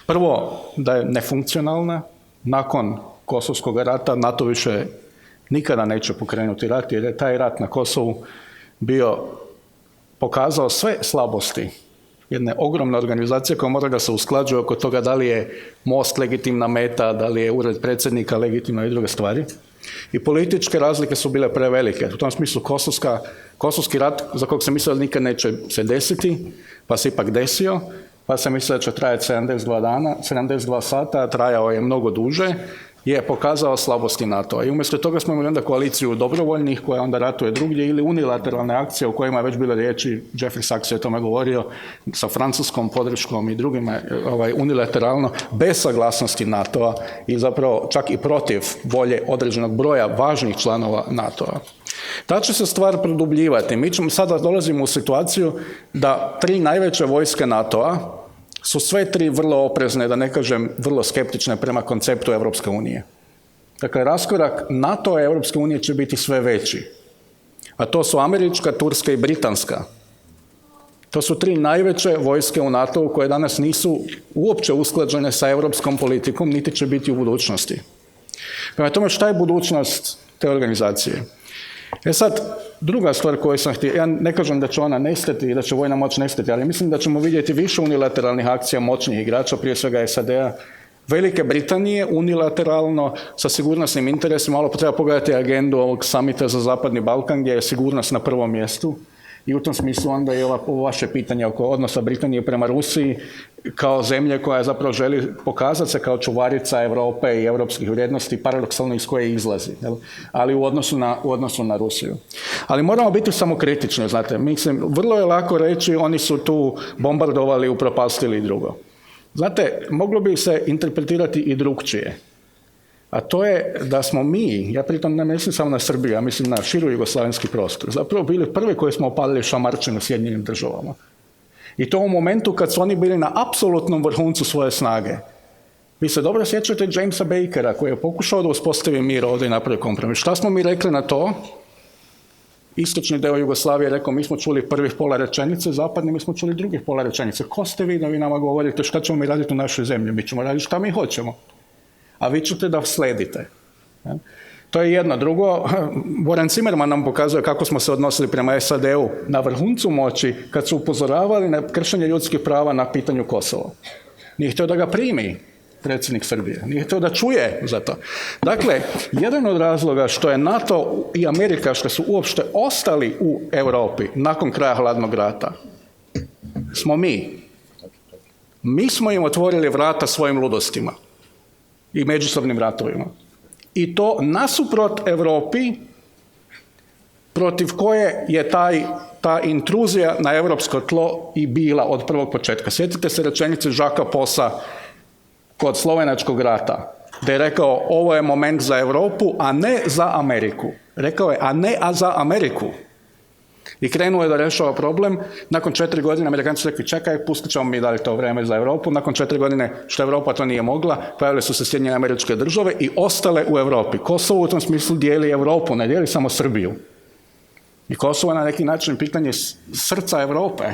prvo da je nefunkcionalna. Nakon Kosovskog rata NATO više nikada neće pokrenuti rat, jer je taj rat na Kosovu pokazao sve slabosti jedne ogromne organizacije koja mora da se usklađuje oko toga da li je Most legitimna meta, da li je ured predsjednika legitimna i druge stvari. I političke razlike su bile prevelike. U tom smislu Kosovski rat, za kog se mislio da nikad neće se desiti, pa se ipak desio, pa se mislio da će trajati 72 sata, a trajao je mnogo duže, je pokazao slabosti NATO-a. I umjesto toga smo imali onda koaliciju dobrovoljnih koja onda ratuje drugdje ili unilateralne akcije u kojima je već bilo riječi, Jeffrey Sachs je o tome govorio, sa francuskom podrškom i drugima unilateralno, bez saglasnosti NATO-a i zapravo čak i protiv volje određenog broja važnih članova NATO-a. Ta će se stvar produbljivati. Mi sada dolazimo u situaciju da 3 najveće vojske NATO-a su sve 3 vrlo oprezne, da ne kažem vrlo skeptične prema konceptu Europske unije. Dakle, raskorak NATO-a i Europske unije će biti sve veći. A to su američka, turska i britanska. To su 3 najveće vojske u NATO-u koje danas nisu uopće usklađene sa europskom politikom, niti će biti u budućnosti. Prema tome, šta je budućnost te organizacije? Sad, druga stvar koju sam htio, ja ne kažem da će ona nestati i da će vojna moć nestati, ali mislim da ćemo vidjeti više unilateralnih akcija moćnih igrača, prije svega SAD-a, Velike Britanije, unilateralno, sa sigurnosnim interesima. Malo treba pogledati agendu ovog samita za Zapadni Balkan, gdje je sigurnost na prvom mjestu. I u tom smislu onda je ovo vaše pitanje oko odnosa Britanije prema Rusiji kao zemlje koja zapravo želi pokazati se kao čuvarica Europe i europskih vrijednosti, paradoksalno iz koje izlazi, ali u odnosu na Rusiju. Ali moramo biti samokritični, znate, mislim, vrlo je lako reći oni su tu bombardovali, upropastili i drugo. Znate, moglo bi se interpretirati i drukčije. A to je da smo mi, ja pritom ne mislim samo na Srbiju, ja mislim na širu jugoslavenski prostor, zapravo bili prvi koji smo opalili šamarčinu Sjedinjenim Državama. I to u momentu kad su oni bili na apsolutnom vrhuncu svoje snage. Vi se dobro sjećate Jamesa Bakera koji je pokušao da uspostavi mir ovdje i napravi kompromis. Šta smo mi rekli na to? Istočni deo Jugoslavije rekao, mi smo čuli prvih pola rečenice, zapadni mi smo čuli drugih pola rečenice. Ko ste vi da vi nama govorite šta ćemo mi raditi u našoj zemlji? Mi ćemo raditi šta mi hoćemo. A vi ćete da sledite. To je jedno. Drugo, Boran Zimmerman nam pokazuje kako smo se odnosili prema SAD-u na vrhuncu moći kad su upozoravali na kršenje ljudskih prava na pitanju Kosova. Nije htio da ga primi predsjednik Srbije. Nije htio da čuje za to. Dakle, jedan od razloga što je NATO i Amerika što su uopšte ostali u Europi nakon kraja hladnog rata smo mi. Mi smo im otvorili vrata svojim ludostima i međusobnim ratovima. I to nasuprot Europi protiv koje je ta intruzija na europsko tlo i bila od prvog početka. Sjetite se rečenice Žaka Posa kod Slovenačkog rata, da je rekao ovo je moment za Europu, a ne za Ameriku. Rekao je, a za Ameriku. I krenuo je da rešava problem. Nakon 4 godine Amerikanci su rekli, čekaj, pustit ćemo mi dali to vreme za Europu. Nakon 4 godine, što Europa to nije mogla, pojavile su se Sjedinjene Američke Države i ostale u Europi. Kosovo u tom smislu dijeli Europu, ne dijeli samo Srbiju. I Kosovo je na neki način pitanje srca Europe,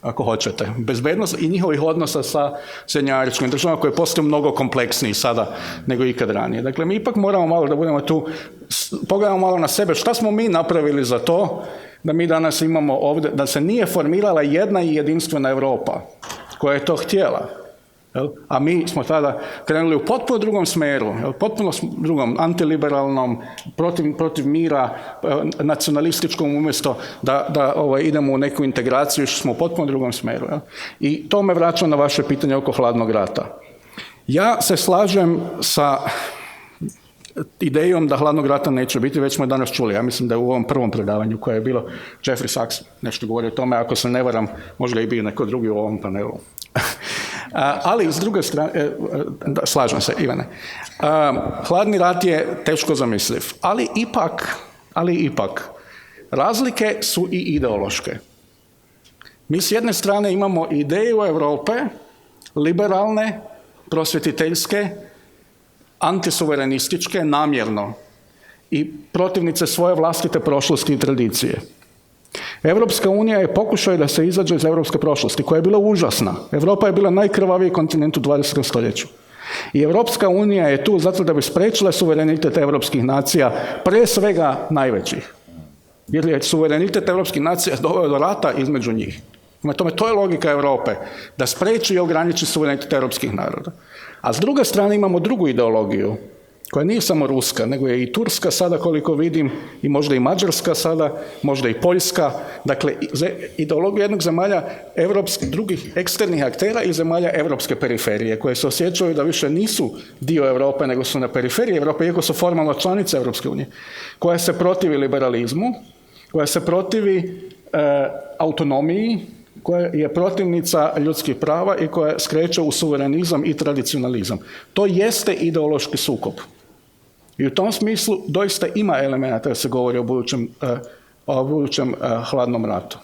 ako hoćete. Bezbednost i njihovih odnosa sa Sjedinjenim Američkim Državama koje postaju mnogo kompleksniji sada nego ikad ranije. Dakle, mi ipak moramo malo da budemo tu, pogledamo malo na sebe, šta smo mi napravili za to da mi danas imamo ovdje, da se nije formirala jedna i jedinstvena Europa koja je to htjela. A mi smo tada krenuli u potpuno drugom smeru, potpuno drugom, antiliberalnom, protiv mira, nacionalističkom, umjesto da idemo u neku integraciju, što smo u potpuno drugom smeru. I to me vraća na vaše pitanje oko hladnog rata. Ja se slažem sa idejom da hladnog rata neće biti, već smo danas čuli. Ja mislim da je u ovom prvom predavanju koje je bilo Jeffrey Sachs nešto govori o tome, ako se ne varam, možda i bio neko drugi u ovom panelu. Ali s druge strane, slažem se, Ivane, hladni rat je teško zamisliv, ali ipak razlike su i ideološke. Mi s jedne strane imamo ideju Europe, liberalne, prosvjetiteljske, antisuverenističke, namjerno, i protivnice svoje vlastite prošlosti i tradicije. Europska unija je pokušaj da se izađe iz europske prošlosti, koja je bila užasna. Europa je bila najkrvaviji kontinent u 20. stoljeću. I Europska unija je tu zato da bi spriječila suverenitet europskih nacija, pre svega najvećih. Jer je suverenitet europskih nacija doveo do rata između njih. Prema tome, to je logika Europe, da spriječi i ograniči suverenitet europskih naroda. A s druge strane imamo drugu ideologiju, koja nije samo ruska, nego je i turska sada, koliko vidim, i možda i mađarska sada, možda i poljska. Dakle, ideologija jednog zemalja drugih eksternih aktera i zemalja europske periferije, koje se osjećaju da više nisu dio Europe, nego su na periferiji Europe, iako su formalno članice Europske unije, koja se protivi liberalizmu, koja se protivi autonomiji, koja je protivnica ljudskih prava i koja skreće u suverenizam i tradicionalizam. To jeste ideološki sukob. I u tom smislu doista ima elemenata da se govori o budućem hladnom ratu.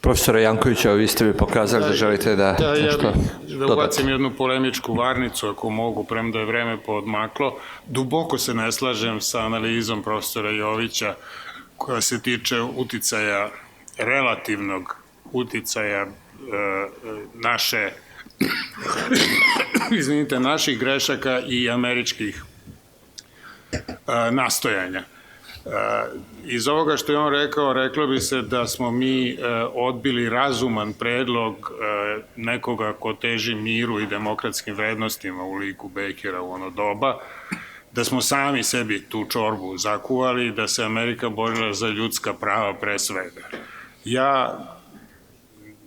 Profesore Jankoviću, vi ste mi pokazali da želite da nešto dodate. Da ubacim jednu polemičku varnicu, ako mogu, premda je vreme poodmaklo. Duboko se ne slažem sa analizom profesora Jovića, koja se tiče uticaja, relativnog uticaja naših grešaka i američkih nastojanja. Iz ovoga što je on rekao, reklo bi se da smo mi odbili razuman predlog nekoga ko teži miru i demokratskim vrednostima u liku Bakera u ono doba, da smo sami sebi tu čorbu zakuvali, da se Amerika borila za ljudska prava pre svega. Ja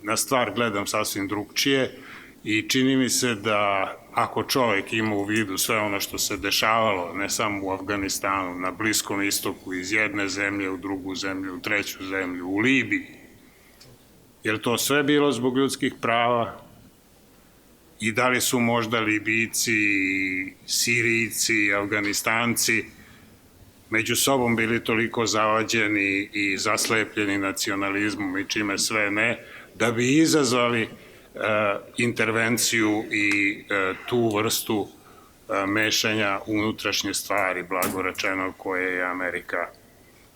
na stvar gledam sasvim drugčije i čini mi se da ako čovek ima u vidu sve ono što se dešavalo, ne samo u Afganistanu, na Bliskom istoku, iz jedne zemlje u drugu zemlju, u treću zemlju, u Libiji, jer to sve bilo zbog ljudskih prava i da li su možda Libijci, Sirijci, Afganistanci među sobom bili toliko zavađeni i zaslepljeni nacionalizmom i čime sve ne, da bi izazvali intervenciju i tu vrstu mešanja unutrašnje stvari, blago rečeno, koje je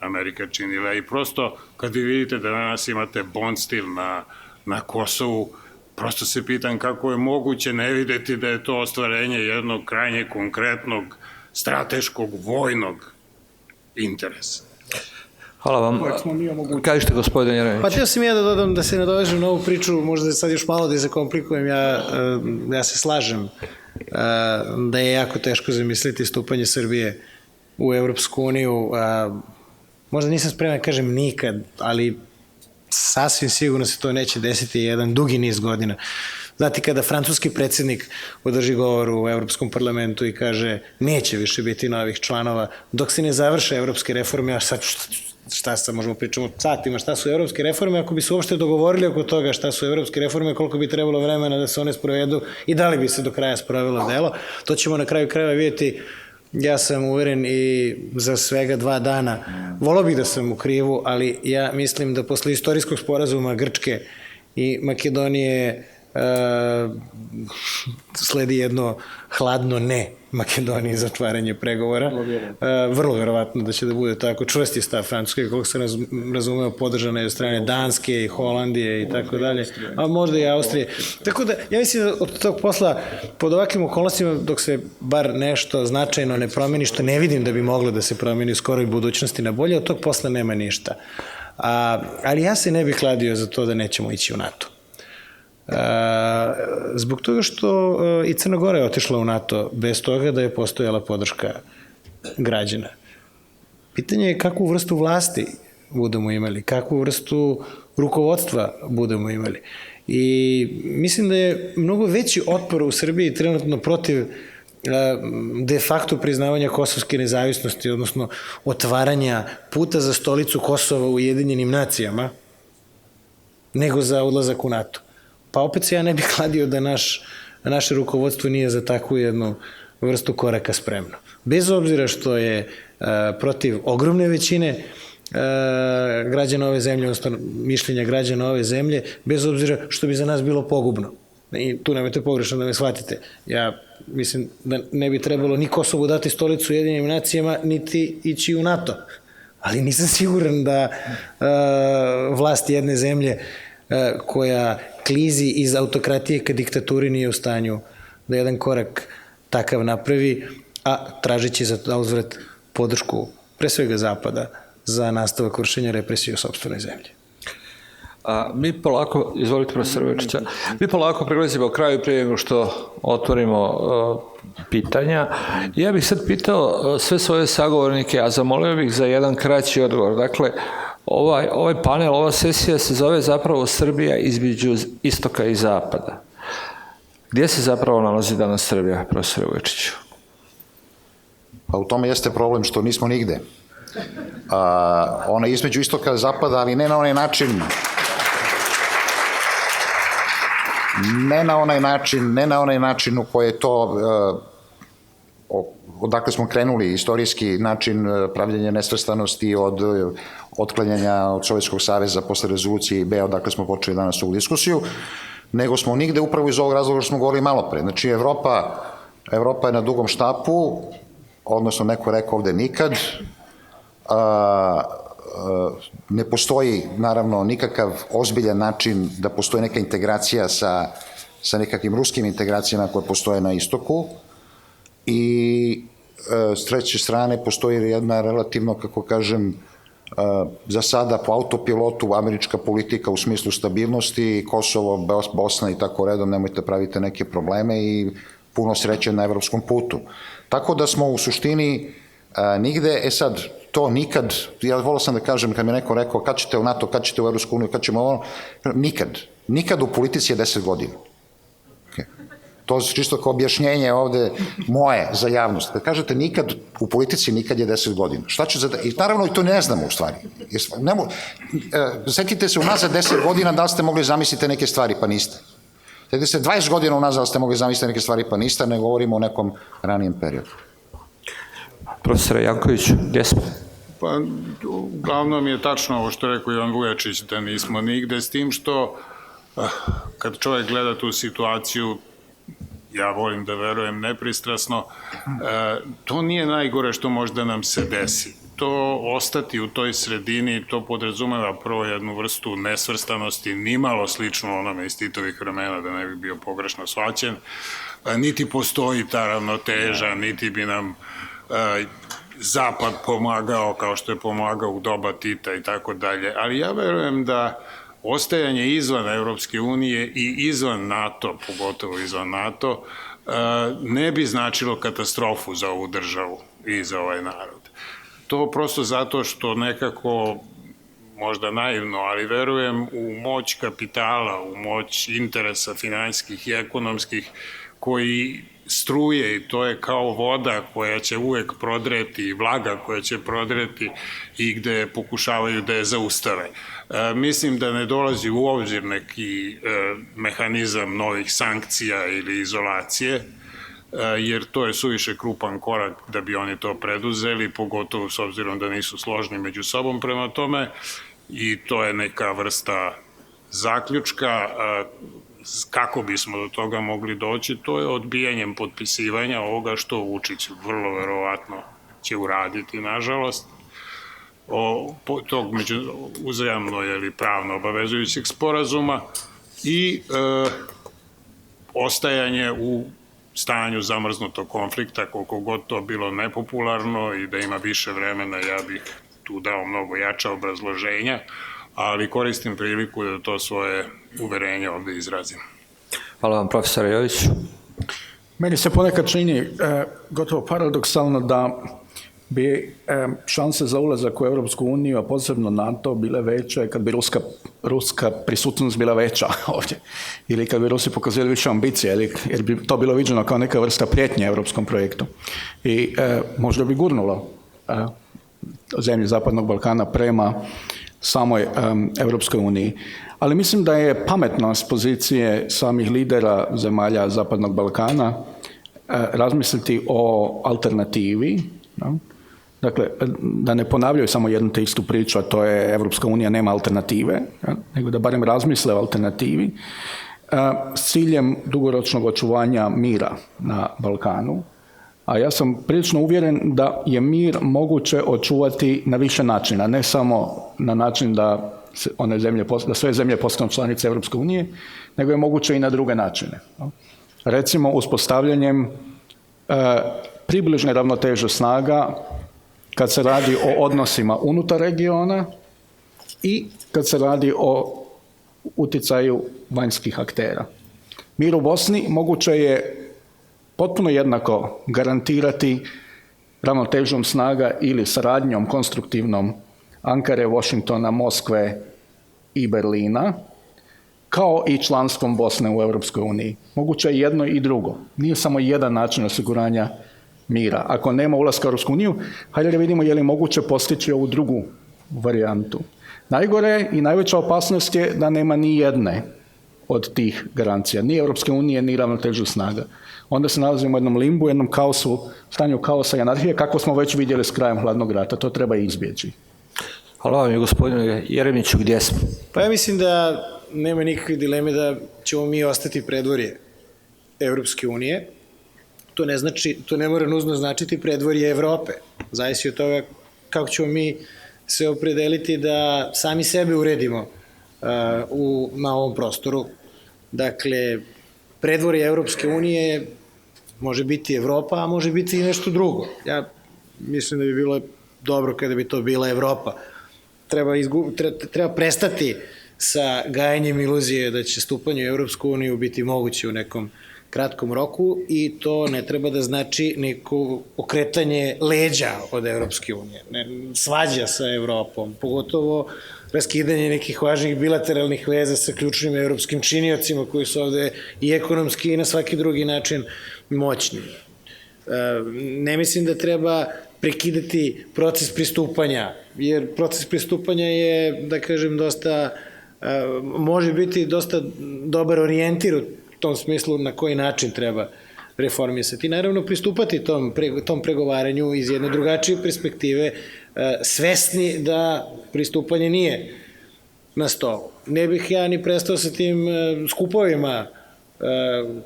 Amerika činila. I prosto, kad vi vidite da danas imate Bondstil na Kosovu, prosto se pitam kako je moguće ne videti da je to ostvarenje jednog krajnje konkretnog, strateškog, vojnog interesa. Hvala vam. Kažete, gospodin Jeremić. Pa htio sam ja da dodam, da se nadovežem na ovu priču, možda sad još malo da je zakomplikujem, ja se slažem da je jako teško zamisliti stupanje Srbije u Evropsku uniju. Možda nisam spreman da kažem nikad, ali sasvim sigurno se to neće desiti jedan dugi niz godina. Znate, kada francuski predsjednik održi govor u Evropskom parlamentu i kaže neće više biti novih članova, dok se ne završe evropske reforme, a sad šta sad možemo pričamo satima, šta su evropske reforme, ako bi se uopšte dogovorili oko toga šta su evropske reforme, koliko bi trebalo vremena da se one sprovedu i da li bi se do kraja sprovelo delo, to ćemo na kraju krajeva vidjeti. Ja sam uveren i za svega 2 dana. Volao bih da sam u krivu, ali ja mislim da posle istorijskog sporazuma Grčke i Makedonije sledi jedno hladno ne Makedoniji za otvaranje pregovora. Vrlo verovatno da će da bude tako. Čvrsti stav Francuske, koliko se razumeo, podržana je od strane Danske i Holandije i tako dalje, a možda i Austrije. Tako da, ja mislim da od tog posla, pod ovakvim okolnostima, dok se bar nešto značajno ne promeni, što ne vidim da bi moglo da se promeni u skoroj budućnosti na bolje, od tog posla nema ništa. Ali ja se ne bih kladio za to da nećemo ići u NATO. Zbog toga što i Crna Gora je otišla u NATO bez toga da je postojala podrška građana. Pitanje je kakvu vrstu vlasti budemo imali, kakvu vrstu rukovodstva budemo imali. I mislim da je mnogo veći otpor u Srbiji trenutno protiv de facto priznavanja kosovske nezavisnosti, odnosno otvaranja puta za stolicu Kosova u Ujedinjenim nacijama, nego za odlazak u NATO. Pa opet se ja ne bih kladio da naše rukovodstvo nije za takvu jednu vrstu koraka spremno. Bez obzira što je protiv ogromne većine građana ove zemlje, odnosno mišljenja građana ove zemlje, bez obzira što bi za nas bilo pogubno. I tu nemojte pogrešno da me shvatite. Ja mislim da ne bi trebalo ni Kosovu dati stolicu u Ujedinjenim nacijama, niti ići u NATO. Ali nisam siguran da vlast jedne zemlje koja klizi iz autokratije ka diktaturi nije u stanju da jedan korak takav napravi, a tražići za uzvrat podršku pre svega Zapada za nastavak vršenja represije u sopstvenoj zemlji. Mi polako, izvolite profesor Vučića, mi polako prilazimo kraju prije nego što otvorimo pitanja. Ja bih sad pitao sve svoje sagovornike, a zamolio bih za jedan kraći odgovor. Dakle, ovaj panel, ova sesija se zove zapravo Srbija između istoka i zapada. Gdje se zapravo nalazi danas Srbija, profesor Vučiću? Pa u tome jeste problem što nismo nigde. Ona je između istoka i zapada, ali ne na onaj način u koje je to, odakle smo krenuli, istorijski način pravljenja nesvrstanosti od otklanjanja od Sovjetskog saveza posle rezolucije IB, odakle smo počeli danas ovu diskusiju, nego smo nigde upravo iz ovog razloga što smo govorili malo pre. Znači, Evropa je na dugom štapu, odnosno neko je rekao ovde nikad, ne postoji, naravno, nikakav ozbiljan način da postoji neka integracija sa nekakvim ruskim integracijama koje postoje na istoku i s treće strane postoji jedna relativno, kako kažem, za sada po autopilotu američka politika u smislu stabilnosti, Kosovo, Bosna i tako redom, nemojte pravite neke probleme i puno sreće na evropskom putu. Tako da smo u suštini nigde, sad, to nikad, ja volao sam da kažem, kad mi je neko rekao kad ćete u NATO, kad ćete u Evropsku uniju, kad ćemo ovo, nikad u politici je 10 godina. To je čisto kao objašnjenje ovde moje za javnost. Kad kažete nikad, u politici nikad je 10 godina. Šta će i naravno i to ne znamo u stvari. Setite se unazad 10 godina da li ste mogli zamisliti neke stvari, pa niste. Setite se 20 godina unazad da li ste mogli zamisliti neke stvari, pa niste, ne govorimo o nekom ranijem periodu. Profesor Janković, gdje smo? Pa, uglavnom je tačno ovo što rekao Ivan Vujačić, da nismo nigde, s tim što kad čovjek gleda tu situaciju, ja volim da verujem nepristrasno, to nije najgore što možda nam se desi. To ostati u toj sredini, to podrazumeva prvo jednu vrstu nesvrstanosti, nimalo slično onome iz Titovih vremena, da ne bi bio pogrešno shvaćen, niti postoji ta ravnoteža, niti bi nam Zapad pomagao kao što je pomagao u doba Tita i tako dalje, ali ja verujem da ostajanje izvan Evropske unije i izvan NATO, pogotovo izvan NATO, ne bi značilo katastrofu za ovu državu i za ovaj narod. To prosto zato što nekako, možda naivno, ali verujem u moć kapitala, u moć interesa finansijskih i ekonomskih koji struje i to je kao voda koja će uvek prodreti, vlaga koja će prodreti i gde pokušavaju da je zaustave. Mislim da ne dolazi u obzir neki mehanizam novih sankcija ili izolacije, jer to je suviše krupan korak da bi oni to preduzeli, pogotovo s obzirom da nisu složni među sobom prema tome, i to je neka vrsta zaključka. Kako bismo do toga mogli doći, to je odbijanjem potpisivanja ovoga što Vučić vrlo verovatno će uraditi, nažalost, tog uzajamno ili pravno obavezujućeg sporazuma i ostajanje u stanju zamrznutog konflikta, koliko god to bilo nepopularno i da ima više vremena, ja bih tu dao mnogo jača obrazloženja, ali koristim priliku da to svoje uverenje ovde izrazim. Hvala vam, profesore Jović. Meni se ponekad čini gotovo paradoksalno da bi šanse za ulazak u Europsku uniju, a posebno NATO, bile veće kad bi ruska prisutnost bila veća ovdje. Ili kad bi Rusi pokazali više ambicije, jer bi to bilo viđeno kao neka vrsta prijetnje europskom projektu. I možda bi gurnulo zemlje Zapadnog Balkana prema samoj Europskoj uniji. Ali mislim da je pametno s pozicije samih lidera zemalja Zapadnog Balkana razmisliti o alternativi. Dakle, da ne ponavljaju samo jednu te istu priču, a to je Europska unija nema alternative, nego da barem razmisle o alternativi s ciljem dugoročnog očuvanja mira na Balkanu. A ja sam prilično uvjeren da je mir moguće očuvati na više načina, ne samo na način da sve zemlje postanu članice Europske unije, nego je moguće i na druge načine. Recimo, uspostavljanjem približne ravnoteže snaga kad se radi o odnosima unutar regiona i kad se radi o utjecaju vanjskih aktera. Mir u Bosni moguće je potpuno jednako garantirati ravnotežom snaga ili saradnjom konstruktivnom Ankare, Washingtona, Moskve i Berlina, kao i članstvom Bosne u Europskoj uniji. Moguće je jedno i drugo. Nije samo jedan način osiguranja mira. Ako nema ulaska u Europsku uniju, hajde da vidimo je li moguće postići ovu drugu varijantu. Najgore i najveća opasnost je da nema ni jedne od tih garancija. Ni Europske unije, ni ravnotežu snaga. Onda se nalazimo u jednom limbu, jednom kaosu, stanju kaosa i anarhije, kako smo već vidjeli s krajem hladnog rata. To treba izbjeći. Hvala vam i gospodine Jeremiću, gdje smo? Pa ja mislim da nema nikakve dileme da ćemo mi ostati predvorje Evropske unije. To ne mora nužno značiti predvorje Evrope. Zavisi od toga kako ćemo mi se opredeliti da sami sebe uredimo na ovom prostoru. Dakle, predvorje Evropske unije može biti Evropa, a može biti i nešto drugo. Ja mislim da bi bilo dobro kada bi to bila Evropa. Treba prestati sa gajanjem iluzije da će stupanje u Evropsku uniju biti moguće u nekom kratkom roku i to ne treba da znači neko okretanje leđa od Evropske unije. Svađa sa Evropom, pogotovo raskidanje nekih važnih bilateralnih veza sa ključnim evropskim činiocima koji su ovde i ekonomski i na svaki drugi način moćni. Ne mislim da treba prekidati proces pristupanja, jer proces pristupanja je, da kažem, može biti dosta dobar orijentir u tom smislu na koji način treba reformisati. Naravno, pristupati tom pregovaranju iz jedne drugačije perspektive, svesni da pristupanje nije na stolu. Ne bih ja ni prestao sa tim skupovima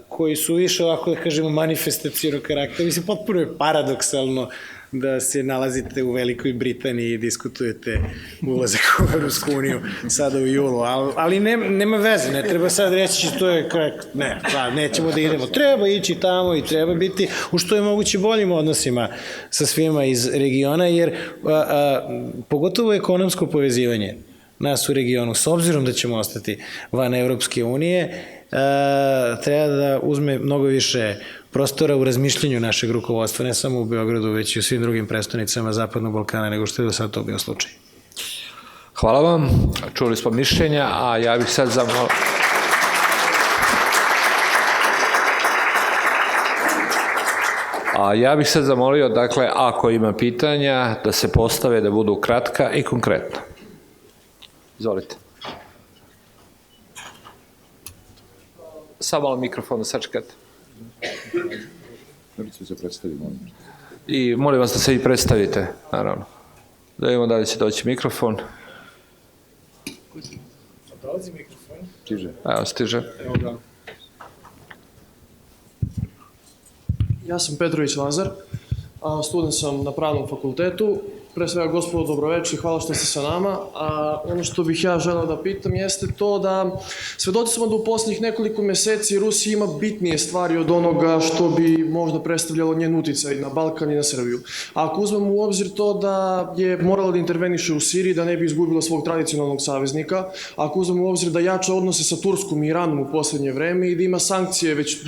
koji su više ovako, da kažemo, manifestacijnog karaktera. Mislim, potpuno je paradoksalno da se nalazite u Velikoj Britaniji i diskutujete ulazak u Europsku uniju sada u julu, ali nema veze, ne treba sad reći to je nećemo da idemo, treba ići tamo i treba biti u što je moguće boljim odnosima sa svima iz regiona, jer pogotovo ekonomsko povezivanje nas u regionu, s obzirom da ćemo ostati van Europske unije, treba da uzme mnogo više prostora u razmišljanju našeg rukovodstva, ne samo u Beogradu, već i u svim drugim prestonicama Zapadnog Balkana, nego što je do sada to bio slučaj. Hvala vam. Čuli smo mišljenja, a ja bih sad zamolio, dakle, ako ima pitanja, da se postave, da budu kratka i konkretna. Izvolite. Samo malo mikrofon da sačekate. I molim vas da se i predstavite, naravno. Da vidimo da li će doći mikrofon. Dolazi mikrofon? Stiže. Evo, stiže. Evo ga. Ja sam Petrović Lazar, student sam na Pravnom fakultetu. pre svega gospodo dobroveče, hvala što ste sa nama. A ono što bih ja želeo da pitam jeste to da svedoci smo da u poslednjih nekoliko meseci Rusija ima bitnije stvari od onoga što bi možda predstavljalo njen uticaj na Balkan i na Srbiju. Ako uzmemo u obzir to da je morala da interveniše u Siriji da ne bi izgubila svog tradicionalnog saveznika, ako uzmemo u obzir da jača odnose sa Turskom i Iranom u poslednje vreme i da ima sankcije već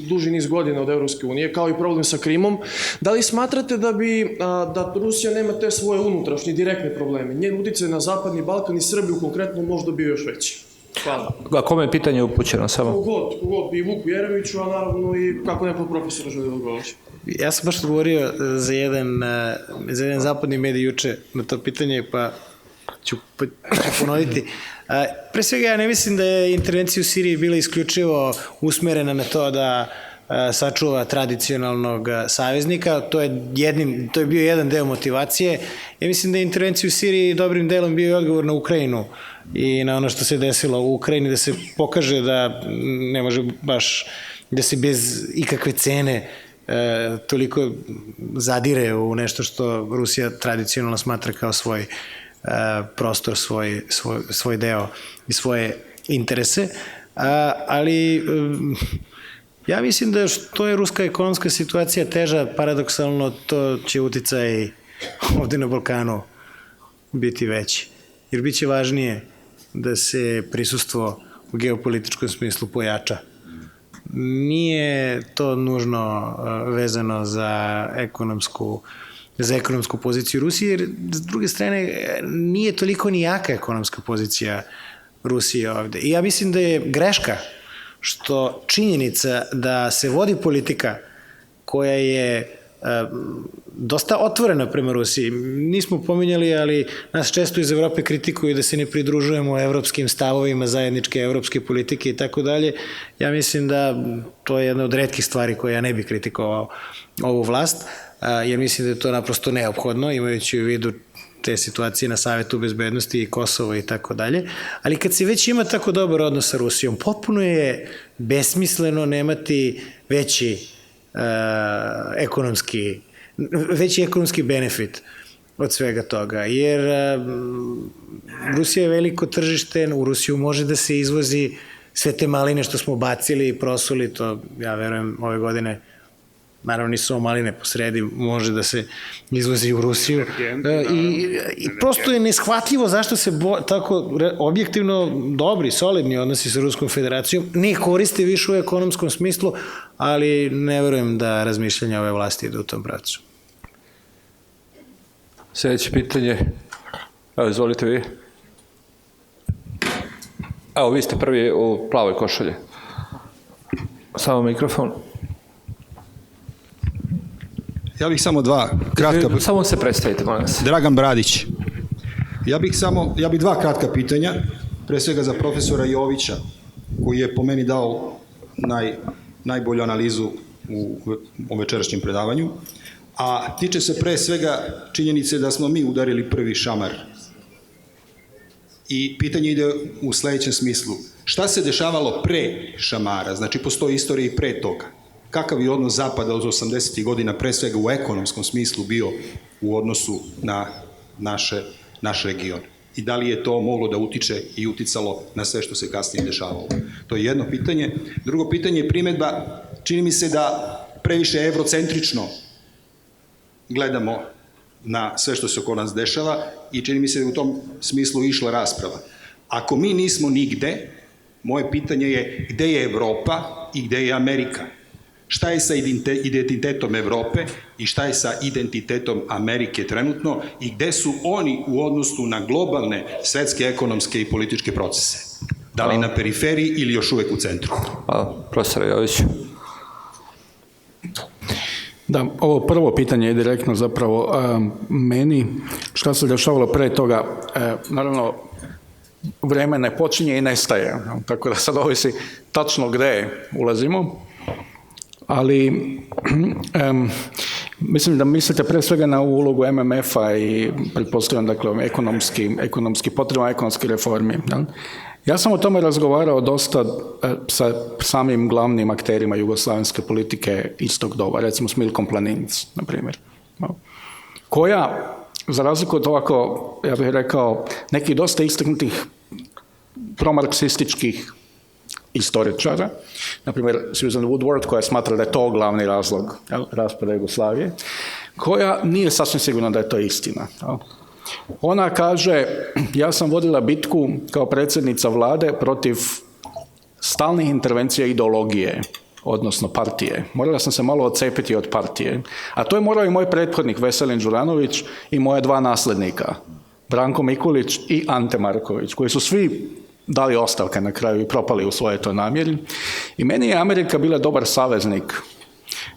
duži niz godina od Evropske unije, kao i problem sa Krimom, da li smatrate da Rusija nema te svoje unutrašnje direktne probleme? Njen uticaj na Zapadni Balkan i Srbiju konkretno možda bio još veći. Hvala. A kome je pitanje upućeno samo? Kogod, i Vuku Jeremiću, a naravno i kako neko profesora želi da odgovori. Ja sam baš odgovorio za jedan zapadni medij juče na to pitanje, pa ću ponoviti. Pre svega, ja ne mislim da je intervencija u Siriji bila isključivo usmerena na to da sačuva tradicionalnog saveznika. To je bio jedan deo motivacije. Ja mislim da je intervencija u Siriji dobrim delom bio i odgovor na Ukrajinu i na ono što se desilo u Ukrajini, da se pokaže da ne može baš da se bez ikakve cene toliko zadire u nešto što Rusija tradicionalno smatra kao svoj prostor, svoj deo i svoje interese. Ali ja mislim da što je ruska ekonomska situacija teža, paradoksalno to će uticaj ovde na Balkanu biti veći. Jer bit će važnije da se prisustvo u geopolitičkom smislu pojača. Nije to nužno vezano za ekonomsku poziciju Rusije, jer s druge strane nije toliko ni jaka ekonomska pozicija Rusije ovde. I ja mislim da je greška što činjenica da se vodi politika koja je dosta otvorena prema Rusiji. Nismo pominjali, ali nas često iz Evrope kritikuju da se ne pridružujemo evropskim stavovima zajedničke evropske politike i tako dalje. Ja mislim da to je jedna od retkih stvari koje ja ne bih kritikovao ovu vlast, jer mislim da je to naprosto neophodno, imajući u vidu te situacije na Savetu bezbednosti i Kosovo i tako dalje. Ali kad se već ima tako dobar odnos sa Rusijom, potpuno je besmisleno nemati veći ekonomski benefit od svega toga, jer Rusija je veliko tržište, u Rusiju može da se izvozi sve te maline što smo bacili i prosuli, to ja verujem ove godine, naravno nisu samo maline po sredi, može da se izvozi u Rusiju i prosto je neshvatljivo zašto se tako objektivno dobri, solidni odnosi sa Ruskom federacijom ne koriste više u ekonomskom smislu, ali ne verujem da razmišljanja ove vlasti ide u tom pravcu. Sljedeće pitanje. Evo, izvolite vi. Evo, vi ste prvi u plavoj košulji. Samo mikrofon. Ja bih samo dva kratka... Samo se predstavite, molim vas. Dragan Bradić. Ja bih dva kratka pitanja, pre svega za profesora Jovića, koji je po meni dao najbolju analizu u večerašnjem predavanju, a tiče se pre svega činjenice da smo mi udarili prvi šamar. I pitanje ide u sledećem smislu. Šta se dešavalo pre šamara? Znači, postoji istorija i pre toga. Kakav je odnos Zapada od 80. godina, pre svega u ekonomskom smislu, bio u odnosu na naš region? I da li je to moglo da utiče i uticalo na sve što se kasnije dešavalo? To je jedno pitanje. Drugo pitanje je primedba, čini mi se da previše evrocentrično gledamo na sve što se oko nas dešava i čini mi se da u tom smislu išla rasprava. Ako mi nismo nigde, moje pitanje je gde je Evropa i gde je Amerika? Šta je sa identitetom Evrope i šta je sa identitetom Amerike trenutno i gde su oni u odnosu na globalne svetske ekonomske i političke procese? Da li na periferiji ili još uvek u centru? Hvala, profesor Jović. Da, ovo prvo pitanje je direktno zapravo meni. Šta se dešavalo pre toga? Naravno, vreme ne počinje i nestaje, tako da sad ovisi tačno gde ulazimo. Ali mislim da mislite pre svega na ulogu MMF-a i pretpostavljam dakle ekonomski potrebama ekonomske reformi. Ja sam o tome razgovarao dosta sa samim glavnim akterima jugoslavenske politike istog doba, recimo s Milkom Planinc, na primjer, koja za razliku od ovako, ja bih rekao, nekih dosta istaknutih promarksističkih istoričara, na primjer Susan Woodward, koja smatra da je to glavni razlog raspada Jugoslavije, koja nije sasvim sigurna da je to istina. Ona kaže, ja sam vodila bitku kao predsjednica vlade protiv stalnih intervencija ideologije, odnosno partije. Morala sam se malo odcepiti od partije. A to je morao i moj prethodnik Veselin Đuranović i moja dva nasljednika, Branko Mikulić i Ante Marković, koji su svi dali ostavke na kraju i propali u svoje to namjeri. I meni je Amerika bila dobar saveznik.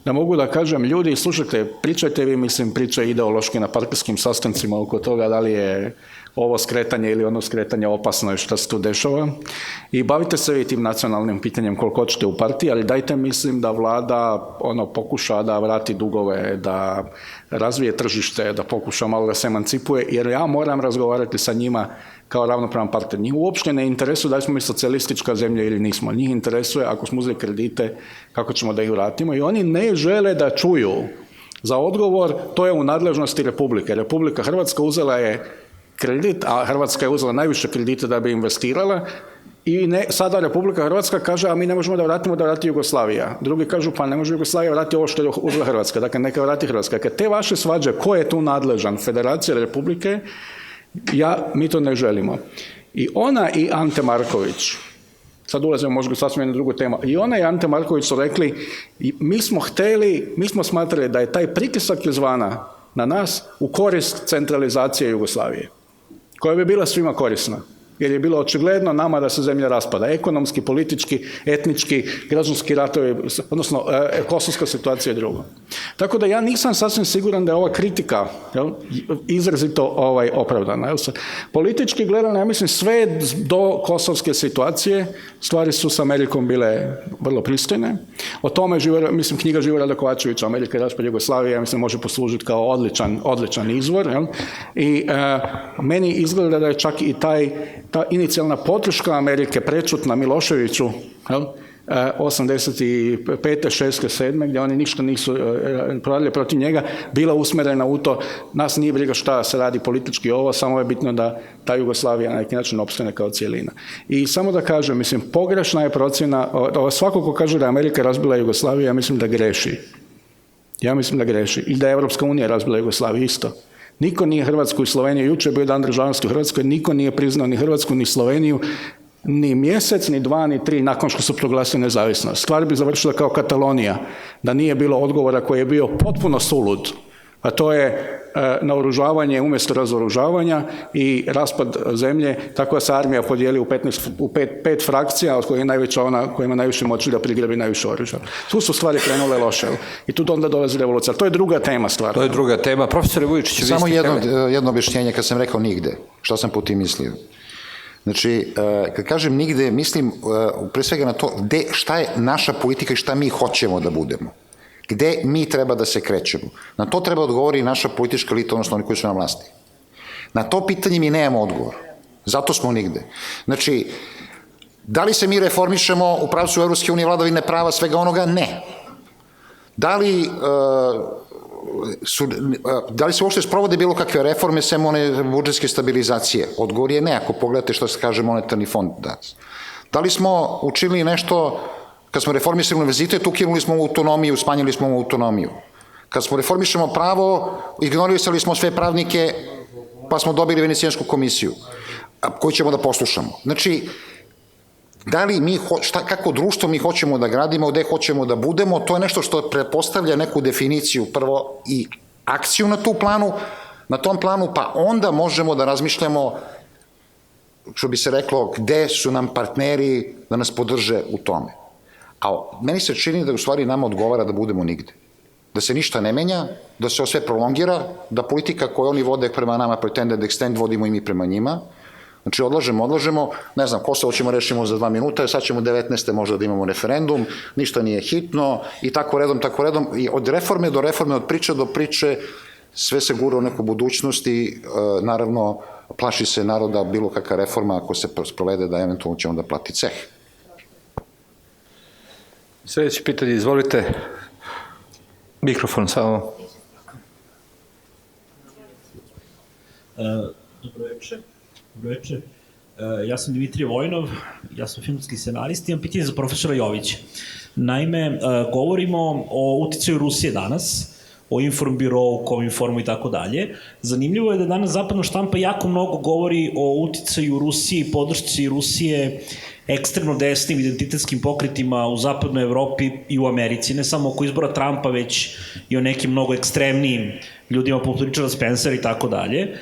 Da mogu da kažem, ljudi, slušajte, pričajte vi, mislim, priče ideološki na partijskim sastancima oko toga da li je ovo skretanje ili ono skretanje opasno i šta se tu dešava. I bavite se vi tim nacionalnim pitanjem koliko hoćete u partiji, ali dajte, mislim, da vlada pokuša da vrati dugove, da razvije tržište, da pokuša malo da se emancipuje, jer ja moram razgovarati sa njima kao ravnopravan partner. Njih uopšte ne interesuje da li smo mi socijalistička zemlja ili nismo. Njih interesuje, ako smo uzeli kredite, kako ćemo da ih vratimo. I oni ne žele da čuju za odgovor, to je u nadležnosti Republike. Republika Hrvatska uzela je kredit, a Hrvatska je uzela najviše kredite da bi investirala, i sada Republika Hrvatska kaže, a mi ne možemo da vratimo, da vrati Jugoslavija. Drugi kažu, pa ne može Jugoslavija vrati ovo što je uzela Hrvatska. Dakle, neka vrati Hrvatska. Dakle, te vaše svađe, ko je tu nadležan? Federacija, Republike? Mi to ne želimo. I ona i Ante Marković, sad ulazimo možda sasvim jednu drugu temu, i ona i Ante Marković su rekli, mi smo smatrali da je taj pritisak izvana na nas u korist centralizacije Jugoslavije, koja bi bila svima korisna, jer je bilo očigledno nama da se zemlja raspada, ekonomski, politički, etnički, građanski ratovi, odnosno kosovska situacija je drugo. Tako da ja nisam sasvim siguran da je ova kritika izrazito opravdana. Politički gledano, ja mislim, sve do kosovske situacije stvari su s Amerikom bile vrlo pristojne. O tome, mislim, knjiga Živorada Kovačevića, Amerika i raspad Jugoslavije, ja mislim, može poslužiti kao odličan izvor. I meni izgleda da je čak i ta inicijalna podrška Amerike prečutna Miloševiću, 85. 6. 7. gdje oni ništa nisu proradili protiv njega, bila usmjerena u to, nas nije briga šta se radi politički ovo, samo je bitno da ta Jugoslavija na neki način opstane kao cijelina. I samo da kažem, mislim, pogrešna je procjena, svako ko kaže da je Amerika razbila Jugoslaviju, ja mislim da greši. I da je Europska unija razbila Jugoslaviju isto. Niko nije Hrvatsku i Sloveniju, jučer je bio dan državnosti u Hrvatskoj, niko nije priznao ni Hrvatsku ni Sloveniju, ni mjesec, ni 2, ni 3 nakon što su proglasili nezavisnost. Stvar bi završila kao Katalonija, da nije bilo odgovora koji je bio potpuno sulud, a to je naoružavanje umjesto razoružavanja i raspad zemlje, tako da se armija podijeli u pet frakcija, od kojih je najveća ona koja ima najviše moći da prigrabi najviše oružja. Tu su stvari krenule loše i tu onda dolazi revolucija. To je druga tema stvar. To je druga tema. Profesore Vujičić, vi samo ste jedno objašnjenje kad sam rekao nigde. Šta sam po tim mislio? Znači, kad kažem nigde, mislim pre svega na to šta je naša politika i šta mi hoćemo da budemo. Gde mi treba da se krećemo. Na to treba odgovori naša politička elita, odnosno oni koji su na vlasti. Na to pitanje mi nemamo odgovor. Zato smo nigde. Znači, da li se mi reformišemo u pravcu Evropske unije, vladavine prava, svega onoga? Ne. Da li se uopšte sprovode bilo kakve reforme sem one budžetske stabilizacije? Odgovor je ne, ako pogledate što se kaže monetarni fond danas. Da li smo učinili nešto, kad smo reformisali univerzitet, ukinuli smo autonomiju, smanjili smo autonomiju. Kad smo reformišemo pravo, ignorisali smo sve pravnike, pa smo dobili Venecijansku komisiju, koju ćemo da poslušamo. Znači, da li mi, kako društvo mi hoćemo da gradimo, gde hoćemo da budemo, to je nešto što prepostavlja neku definiciju prvo i akciju na tom planu, pa onda možemo da razmišljamo, što bi se reklo, gde su nam partneri da nas podrže u tome. A meni se čini da u stvari nama odgovara da budemo nigde. Da se ništa ne menja, da se sve prolongira, da politika koju oni vode prema nama, pretend and extend, vodimo i mi prema njima. Znači, odlažemo, ne znam, Kosovo ćemo rešimo za 2 minuta, sad ćemo 19. možda da imamo referendum, ništa nije hitno i tako redom. I od reforme do reforme, od priče do priče, sve se gura u neku budućnost i naravno plaši se naroda bilo kakva reforma ako se sprovede da eventualno će onda plati ceh. Sljedeće pitanje, izvolite. Mikrofon samo. Dobro večer. Ja sam Dimitrije Vojnov, ja sam filmski scenarist i imam pitanje za profesora Jovića. Naime, govorimo o uticaju Rusije danas, o Informbirou, Kominformu i tako dalje. Zanimljivo je da danas zapadna štampa jako mnogo govori o uticaju Rusije i podršci Rusije ekstremno desnim identitetskim pokretima u zapadnoj Evropi i u Americi, ne samo oko izbora Trumpa, već i o nekim mnogo ekstremnijim ljudima poput Richarda Spencera i tako dalje.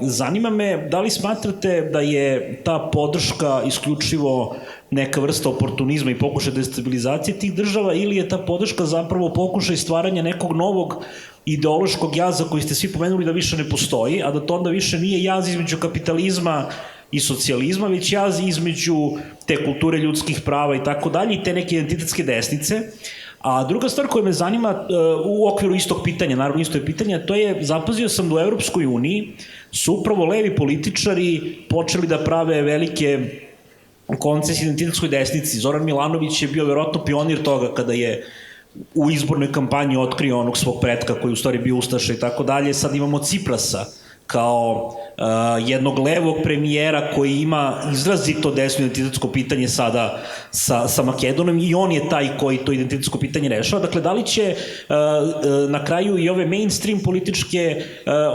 Zanima me, da li smatrate da je ta podrška isključivo neka vrsta oportunizma i pokušaj destabilizacije tih država, ili je ta podrška zapravo pokušaj stvaranja nekog novog ideološkog jaza koji ste svi pomenuli da više ne postoji, a da to onda više nije jaz između kapitalizma i socijalizma, već jaz između te kulture ljudskih prava i tako dalje i te neke identitetske desnice. A druga stvar koja me zanima u okviru istog pitanja, naravno isto je pitanje, to je, zapazio sam da u Evropskoj uniji su upravo levi političari počeli da prave velike koncesije identitetskoj desnici. Zoran Milanović je bio verovatno pionir toga kada je u izbornoj kampanji otkrio onog svog pretka koji u stvari bio ustaša i tako dalje. Sad imamo Ciprasa kao jednog levog premijera koji ima izrazito desno identitetsko pitanje sada sa Makedonom i on je taj koji to identitetsko pitanje rešava. Dakle, da li će na kraju i ove mainstream političke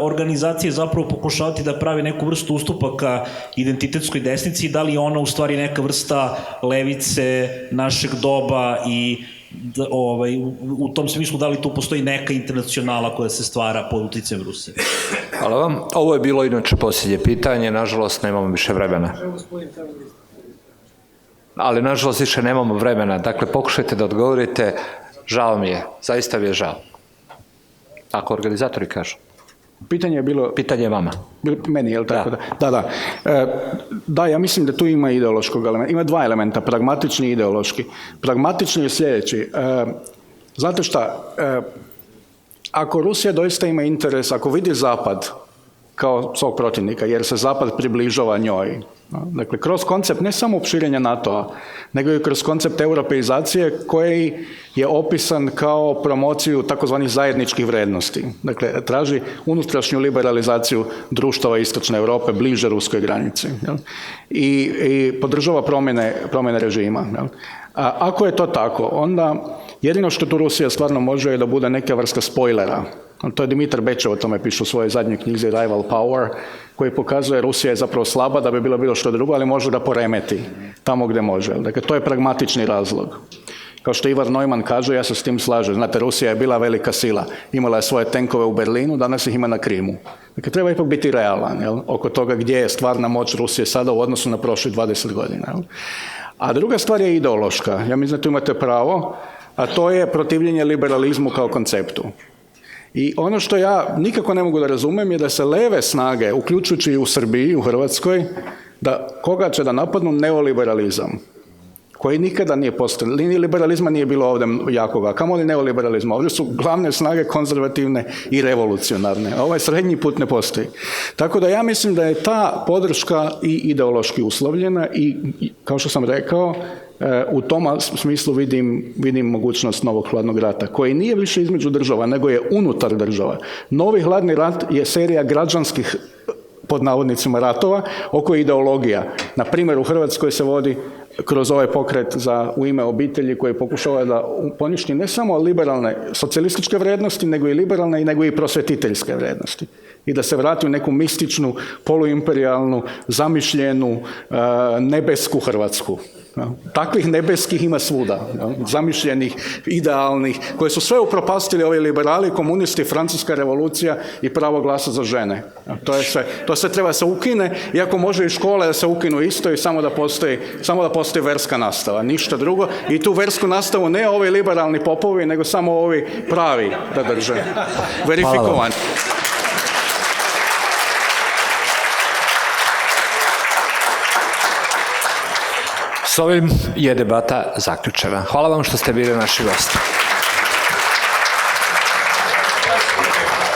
organizacije zapravo pokušavati da prave neku vrstu ustupaka identitetskoj desnici i da li je ona u stvari neka vrsta levice našeg doba i u tom smislu da li tu postoji neka internacionala koja se stvara pod uticajem Rusije? Hvala vam. Ovo je bilo inače posljednje pitanje, nažalost nemamo više vremena. Ali nažalost više nemamo vremena, dakle pokušajte da odgovorite, žao mi je, zaista mi je žao. Ako organizatori kažu. Pitanje je bilo... Pitanje je vama. Meni, je li tako? Da. Da, ja mislim da tu ima ideološkog elementa. Ima dva elementa, pragmatični i ideološki. Pragmatični je sljedeći. Znate šta, ako Rusija doista ima interes, ako vidi Zapad kao svog protivnika, jer se Zapad približava njoj, dakle, kroz koncept ne samo širenja NATO-a, nego i kroz koncept europeizacije koji je opisan kao promociju takozvanih zajedničkih vrednosti. Dakle, traži unutrašnju liberalizaciju društava Istočne Europe bliže ruskoj granici. I podržava promjene režima. A ako je to tako, onda jedino što tu Rusija stvarno može je da bude neka vrsta spoilera. To je Dimitar Bečev o tome piše u svojoj zadnjoj knjizi Rival Power, koji pokazuje Rusija je zapravo slaba da bi bilo što drugo, ali može da poremeti tamo gdje može. Dakle, to je pragmatični razlog. Kao što Ivar Neumann kaže, ja se s tim slažem. Znate, Rusija je bila velika sila. Imala je svoje tenkove u Berlinu, danas ih ima na Krimu. Dakle, treba ipak biti realan oko toga gdje je stvarna moć Rusije sada u odnosu na prošlih 20 godina. A druga stvar je ideološka. Ja mislim da tu imate pravo, a to je protivljenje liberalizmu kao konceptu. I ono što ja nikako ne mogu da razumem je da se leve snage, uključujući i u Srbiji, u Hrvatskoj, da koga će da napadnu neoliberalizam, koji nikada nije postojao. Linije liberalizma nije bilo ovdje jakoga, kamoli neoliberalizma. Ovdje su glavne snage konzervativne i revolucionarne. A ovaj srednji put ne postoji. Tako da ja mislim da je ta podrška i ideološki uslovljena i kao što sam rekao, u tom smislu vidim mogućnost novog hladnog rata, koji nije više između država, nego je unutar država. Novi hladni rat je serija građanskih, pod navodnicima, ratova oko ideologija. Na primjer, u Hrvatskoj se vodi kroz ovaj pokret u ime obitelji koji pokušava da poništi ne samo liberalne socijalističke vrijednosti, nego i liberalne, nego i prosvetiteljske vrijednosti. I da se vrati u neku mističnu, poluimperijalnu, zamišljenu, nebesku Hrvatsku. Takvih nebeskih ima svuda, zamišljenih, idealnih, koje su sve upropastili ovi liberali, komunisti, francuska revolucija i pravo glasa za žene. To sve treba se ukine, iako može i škole da se ukinu isto i samo da postoji verska nastava, ništa drugo. I tu versku nastavu ne ovi liberalni popovi, nego samo ovi pravi da drže, verifikovani. S ovim je debata zaključena. Hvala vam što ste bili naši gosti.